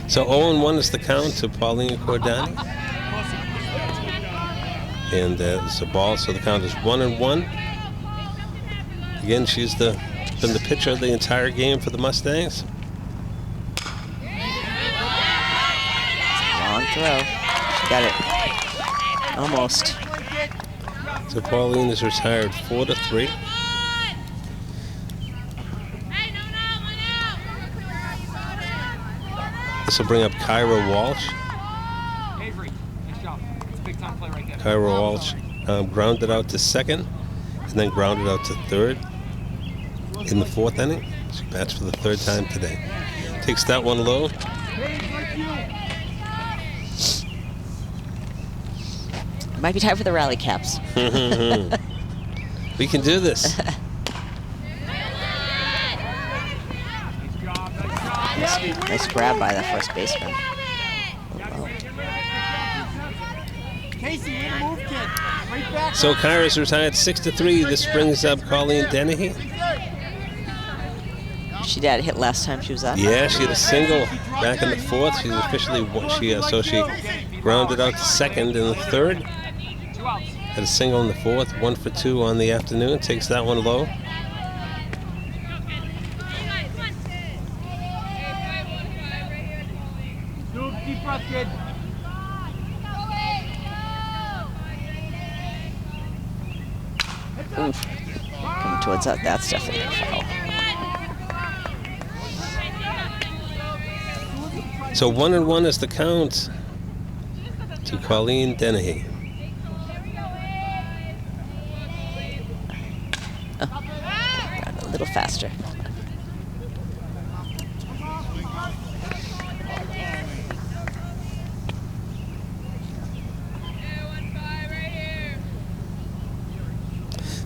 So 0-1 is the count to Pauline Cordani. And it's a ball, so the count is 1-1. Again, she's been the pitcher the entire game for the Mustangs. Long throw. She got it. Almost. So Pauline is retired 4-3. This will bring up Kyra Walsh. Avery, nice job. It's a big time play right there. Kyra Walsh grounded out to second and then grounded out to third in the 4th inning. She bats for the 3rd time today. Takes that one low. Might be time for the rally caps. We can do this. Nice grab by the first baseman. Casey, way to move, kid. Right back. So Kyra's retired 6-3. This brings up Colleen Dennehy. She had a hit last time she was up. Yeah, she had a single back in the 4th. She's officially so she grounded out to second in the 3rd. Had a single in the 4th, 1 for 2 on the afternoon. Takes that one low. Deep breath, kid. Oof. Coming towards that. That's definitely a foul. So 1-1 is the count to Colleen Dennehy. Got a little faster.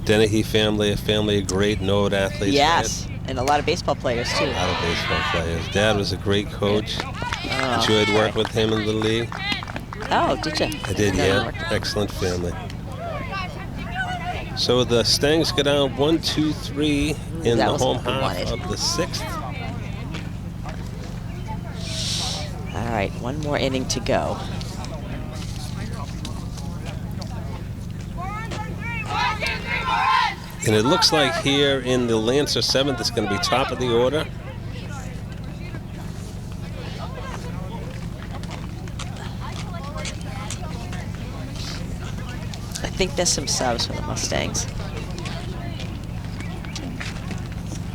Dennehy family, a family of great Norwood athletes. Yes, and a lot of baseball players too. A lot of baseball players. Dad was a great coach. Enjoyed working with him in the league. Oh, did you? I did, yeah. Excellent family. So the Stangs go down 1-2-3 in That the was home what we half wanted. of the 6th. All right, one more inning to go. And it looks like here in the Lancer 7th, it's going to be top of the order. I think there's some subs for the Mustangs.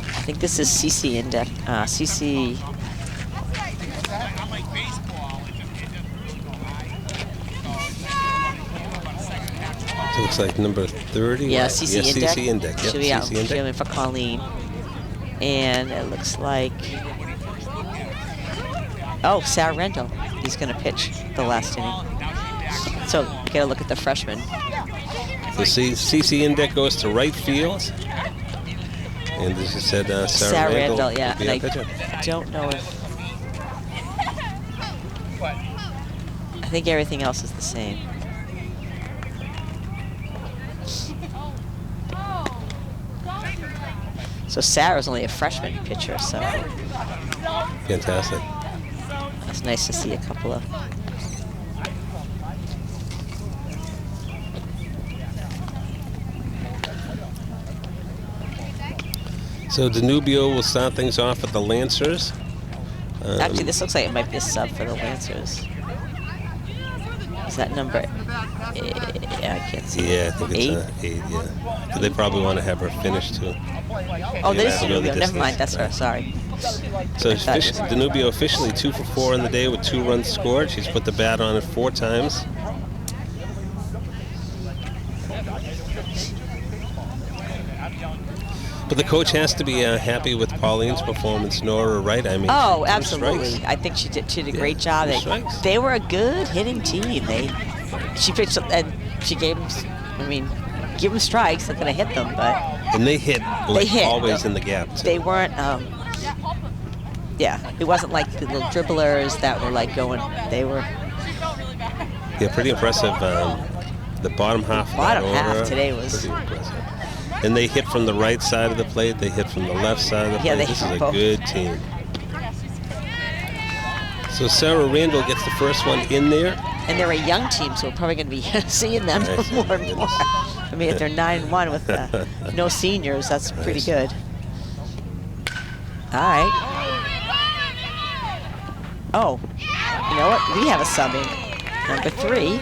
I think this is CC Index. CC. It looks like number 30. Yeah, right? CC Yeah, Index. CC Index. Yep, Should be out CC Index. filming for Colleen. And it looks like. Oh, Sarah Rendell. He's going to pitch the last inning. So get a look at the freshman. So CC Index goes to right field. And as you said, Sarah Randall, yeah. will be And our pitcher. I don't know if. I think everything else is the same. So Sarah's only a freshman pitcher, so Fantastic. it's nice to see a couple of. So Danubio will start things off with the Lancers. Actually, this looks like it might be a sub for the Lancers. Is that number? Yeah, I can't see. Yeah, I think it's 8, yeah. But they probably want to have her finish too. Oh, Yeah, this is to go the Danubio. Never mind. distance. That's her. Sorry. So thought it was- Danubio officially 2 for 4 in the day with 2 runs scored. She's put the bat on it 4 times. But the coach has to be happy with Pauline's performance, Nora, right? I mean, Oh, 2 absolutely. strikes. I think she did a great Yeah, job. 2 strikes. They were a good hitting team. She pitched and she gave them. I mean, give them strikes. They're gonna hit them, but And they hit, like, hit. always in the gap. Too. they weren't. Yeah, it wasn't like the little dribblers that were like going. They were Yeah, pretty impressive. The bottom half of Bottom that half order, today was- pretty impressive. And they hit from the right side of the plate. They hit from the left side of the Yeah, plate. they This hit is a both. good team. So Sarah Randall gets the first one in there. and they're a young team, so we're probably gonna be seeing them Nice. more and more. I mean, if they're 9-1 with no seniors, that's pretty Nice. good. All right. Oh, you know what? We have a subbing. Number 3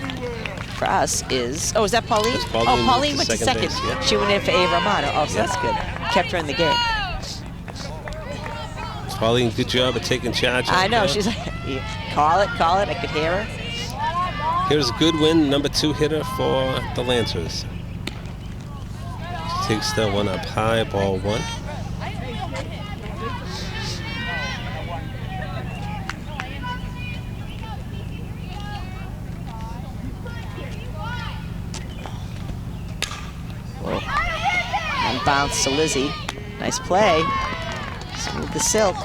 for us is. Oh, is that Pauline? That's Pauline Oh, moved Pauline to went to second second. base, yeah. She went in for A. Romano. Oh, so Yeah. that's good. Kept her in the game. Pauline, good job of taking charge. of I the know. count. She's like, Call it, I could hear her. Here's Goodwin, number 2 hitter for the Lancers. She takes that one up high, ball 1. And bounce to Lizzie. Nice play. Smooth the silk.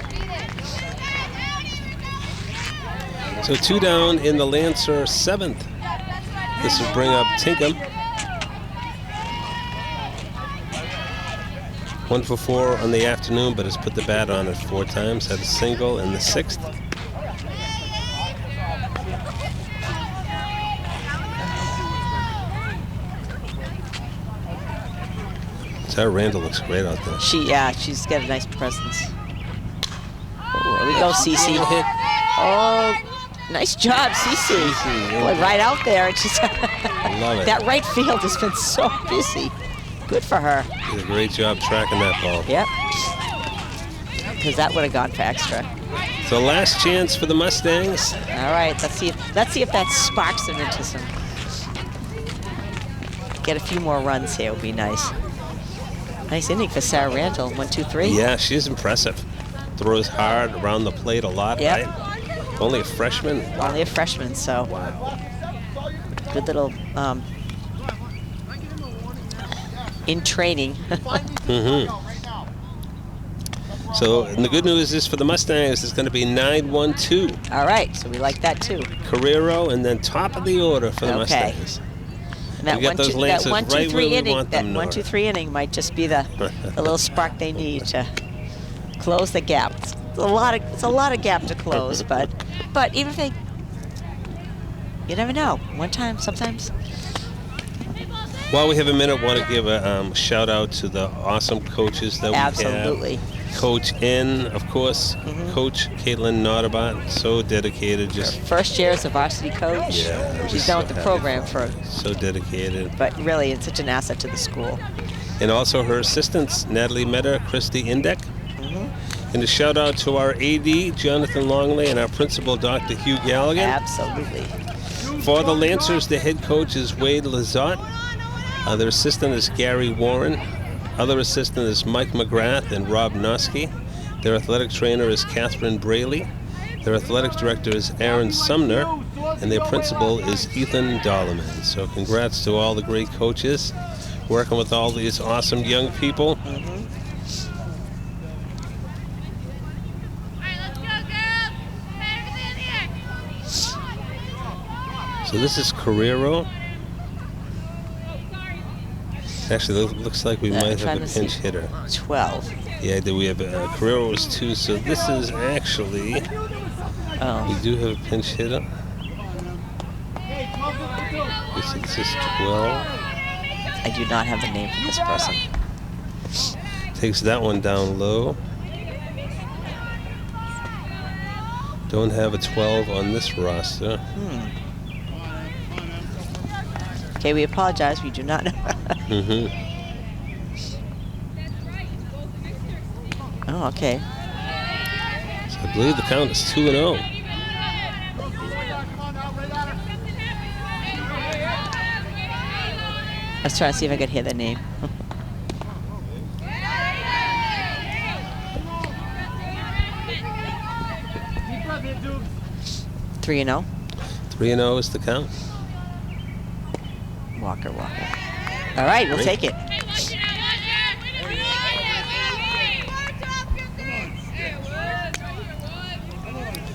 So 2 down in the Lancer 7th. This will bring up Tinkham. 1 for 4 on the afternoon, but has put the bat on it 4 times. Had a single in the 6th. Sarah Randall looks great out there. She's got a nice presence. Oh, there we go, Cece. Oh, nice job, Cece. Boy, right out there. And she's Love it. that right field has been so busy. Good for her. Did a great job tracking that ball. Yep. Because that would have gone for extra. So last chance for the Mustangs. All right, let's see if that sparks them into some. Get a few more runs here would be nice. Nice inning for Sarah Randall. 1, 2, 3. Yeah, she's impressive. Throws hard around the plate a lot, Yep. right? Only a freshman. Only a freshman, so good little in training. So, and the good news is for the Mustangs, it's going to be 9-1-2. All right, so we like that too. Carrero, and then top of the order for the Okay. Mustangs. And that We got 1, those 2, Lancers that 1, 2, right 3 where we inning, want that them, 1, 2, 3 inning might just be the little spark they need to close the gap. It's a lot of gap to close, but even if they, you never know. One time, sometimes. While we have a minute, want to give a shout out to the awesome coaches that we Absolutely. have. Coach N, of course. Coach Caitlin Notabot, so dedicated. Just First year as a varsity coach. Yeah, I'm She's just been so with the happy program for for, so dedicated. but really it's such an asset to the school. And also her assistants, Natalie Meder, Christy Indek. And a shout out to our AD, Jonathan Longley, and our principal, Dr. Hugh Galligan. Absolutely. For the Lancers, the head coach is Wade Lizotte. Their assistant is Gary Warren. Other assistant is Mike McGrath and Rob Noski. Their athletic trainer is Catherine Braley. Their athletic director is Aaron Sumner. And their principal is Ethan Dolleman. So congrats to all the great coaches working with all these awesome young people. So this is Carrero. Actually, it looks like we might have a pinch hitter. 12. Yeah, we have Carrero was 2, so this is actually, we do have a pinch hitter. This is 12. I do not have the name for this person. Takes that one down low. Don't have a 12 on this roster. Okay, we apologize. We do not know. Oh, okay. So I believe the count is 2-0. I was trying to see if I could hear the name. Three and 0. 3-0 is the count. Walker. All right, we'll take it.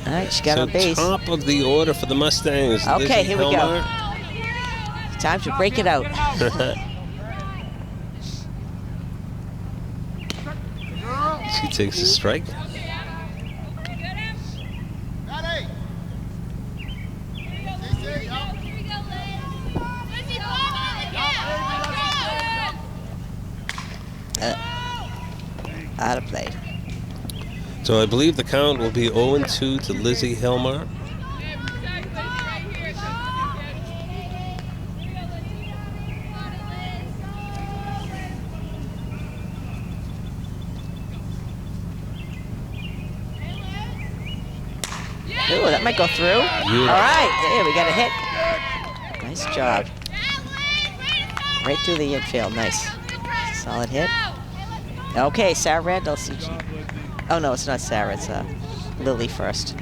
All right, she got So on base. top of the order for the Mustangs. Okay, Lizzie here we go. Helmar. Time to break it out. She takes a strike. Out of play. So I believe the count will be 0-2 to Lizzie Helmar. Ooh, that might go through. Beautiful. All right, there we got a hit. Nice job. Right through the infield, nice. Solid hit. Okay, Sarah Randall. Oh no, it's not Sarah, it's Lily first.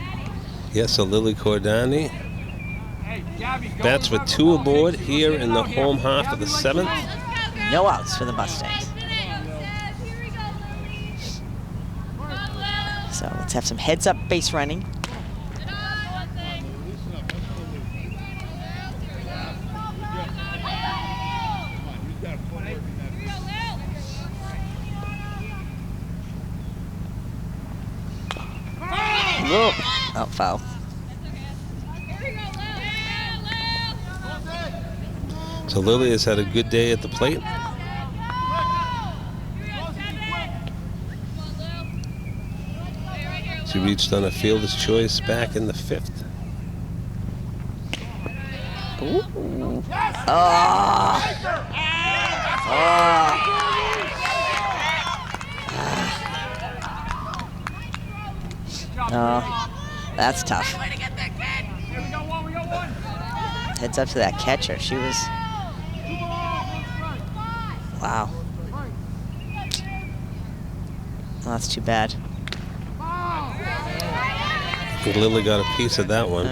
Yes, so Lily Cordani bats with 2 aboard here in the home half of the 7th. No outs for the Mustangs. So let's have some heads up base running. Whoa. Oh, foul. So Lily has had a good day at the plate. She reached on a fielder's choice back in the 5th. Ooh. Oh. Oh. No, that's tough. Heads up to that catcher. She was... Wow. Oh, that's too bad. I think Lily got a piece of that one.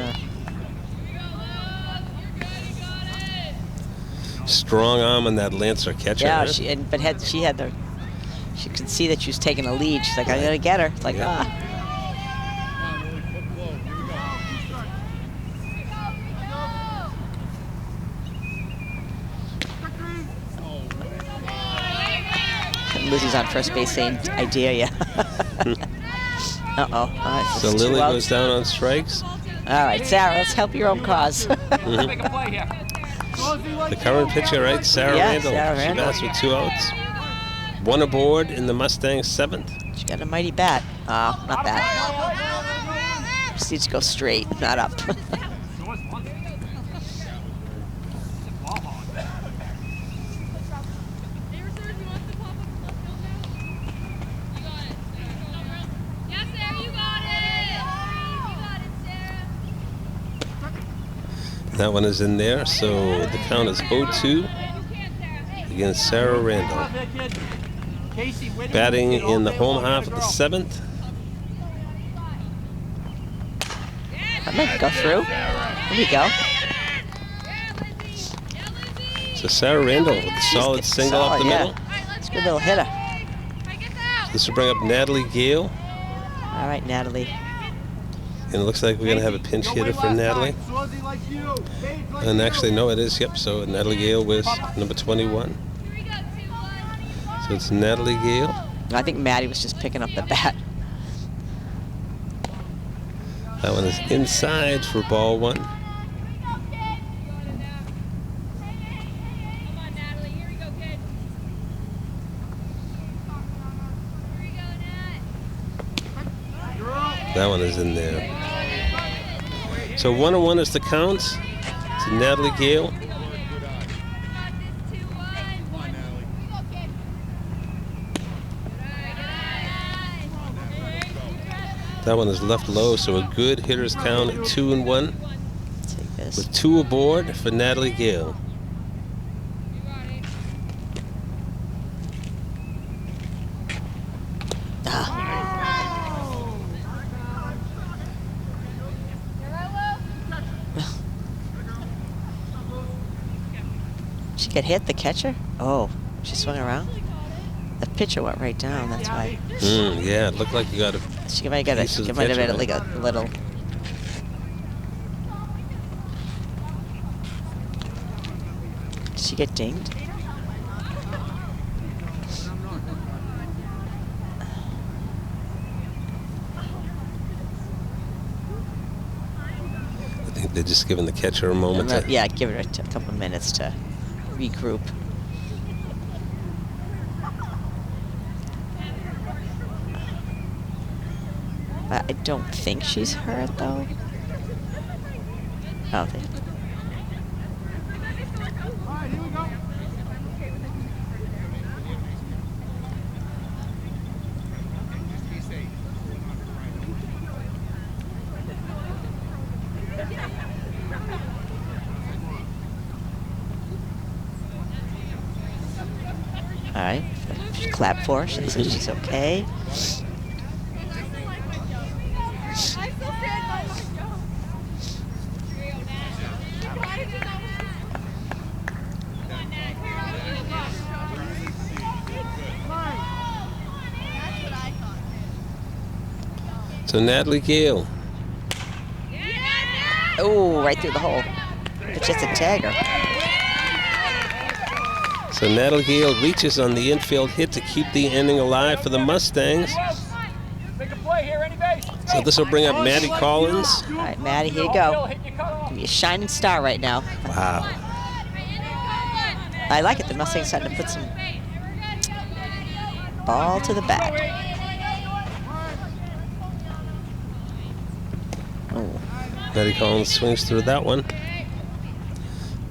Strong arm on that Lancer catcher. Yeah, huh? she could see that she was taking a lead. She's like, I gotta get her. It's like, Yeah. Lizzie's on first base saying, I dare ya. Uh-oh. All right, So it's 2 Lily outs. goes down on strikes. All right, Sarah, let's help your own cause. The current pitcher, right? Sarah Yeah, Randall. Sarah She Randall. bats with 2 outs. 1 aboard in the Mustangs 7th. She got a mighty bat. Not bad. Just needs to go straight, not up. That one is in there, so the count is 0-2 against Sarah Randall. Batting in the home half of the 7th. That might go through. There we go. So Sarah Randall with a solid single up the middle. It's a good little hitter. This will bring up Natalie Gale. All right, Natalie. And it looks like we're going to have a pinch hitter for Natalie. And actually, no, it is. Yep, so Natalie Gale with number 21. So it's Natalie Gale. I think Maddie was just picking up the bat. That one is inside for ball 1. That one is in there. So 1-1 is the count to Natalie Gale. That one is left low, so a good hitter's count at 2-1 Take this. with 2 aboard for Natalie Gale. She get hit, the catcher? Oh, she swung around? The pitcher went right down, that's why. Yeah, it looked like you got a... She might have Piece of the got catcher, like a little... Did she get dinged? I think they're just giving the catcher a moment to... Yeah, give her a couple of minutes to regroup. I don't think she's hurt, though. Oh, Clap for her. She looks like she's okay. So Natalie Gale. Oh, right through the hole. It's just a tagger. So Natalie Gale reaches on the infield hit to keep the inning alive for the Mustangs. Make a play here, any base. So this will bring up Maddie Collins. All right, Maddie, here you go. Be a shining star right now. Wow. I like it. The Mustangs starting to put some ball to the bat. Oh. Maddie Collins swings through that one.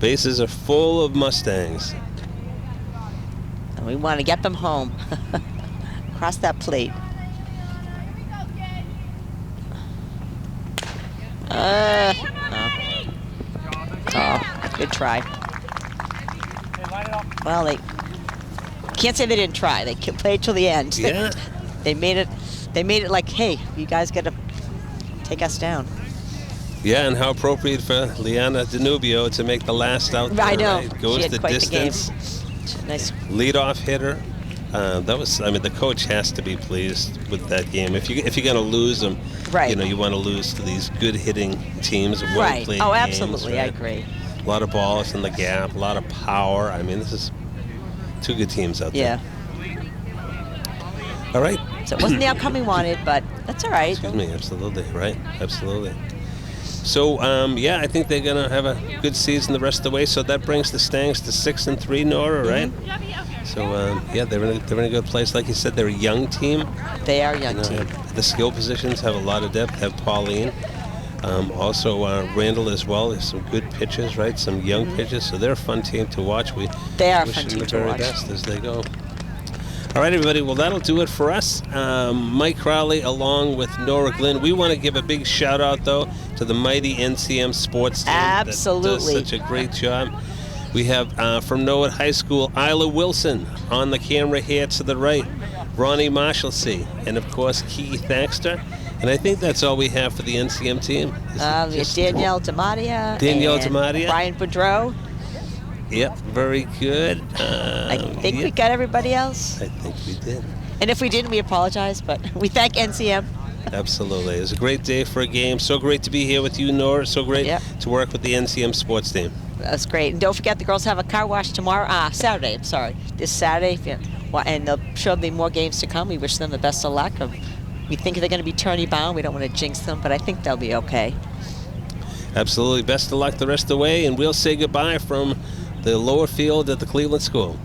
Bases are full of Mustangs. And we want to get them home. Across that plate. Oh, good try. Well, they can't say they didn't try. They played till the end. Yeah. They made it. They made it like, hey, you guys got to take us down. Yeah, and how appropriate for Liana Danubio to make the last out there, I know. right? Goes She had the quite distance. the game. Nice. Leadoff hitter. That was, I mean, the coach has to be pleased with that game. If you're going to lose them, Right. you know, you want to lose to these good hitting teams, Right. well-played Oh, games, absolutely. I right? agree. A lot of balls in the gap, a lot of power. I mean, this is two good teams out Yeah. there. All right. So it wasn't the outcome we wanted, but that's all right. Excuse me, absolutely, right? Absolutely. So, yeah, I think they're going to have a good season the rest of the way. So that brings the Stangs to 6-3, Nora, right? So, yeah, they're in a good place. Like you said, they're a young team. They are a young You know, team. the skill positions have a lot of depth. Have Pauline. Also, Randall as well. There's some good pitchers, right? Some young pitchers. So they're a fun team to watch. They are a wish fun them team the to very watch. best as they go. All right, everybody. Well, that'll do it for us. Mike Crowley along with Nora Glynn. We want to give a big shout out, though, to the mighty NCM sports team. Absolutely. That does such a great job. We have from Norwood High School, Isla Wilson on the camera here to the right, Ronnie Marshalsea, and of course, Kiki Thaxter. And I think that's all we have for the NCM team. We have Danielle DeMatia. Danielle and DeMatia. Brian Boudreau. Yep, very good. I think we yep, got everybody else. I think we did. And if we didn't, we apologize, but we thank NCM. Absolutely. It was a great day for a game. So great to be here with you, Nora. So great Yep. to work with the NCM sports team. That's great. And don't forget, the girls have a car wash tomorrow. Saturday, I'm sorry. This Saturday. And there'll surely be more games to come. We wish them the best of luck. We think they're going to be tourney bound. We don't want to jinx them, but I think they'll be okay. Absolutely. Best of luck the rest of the way. And we'll say goodbye from the lower field at the Cleveland School.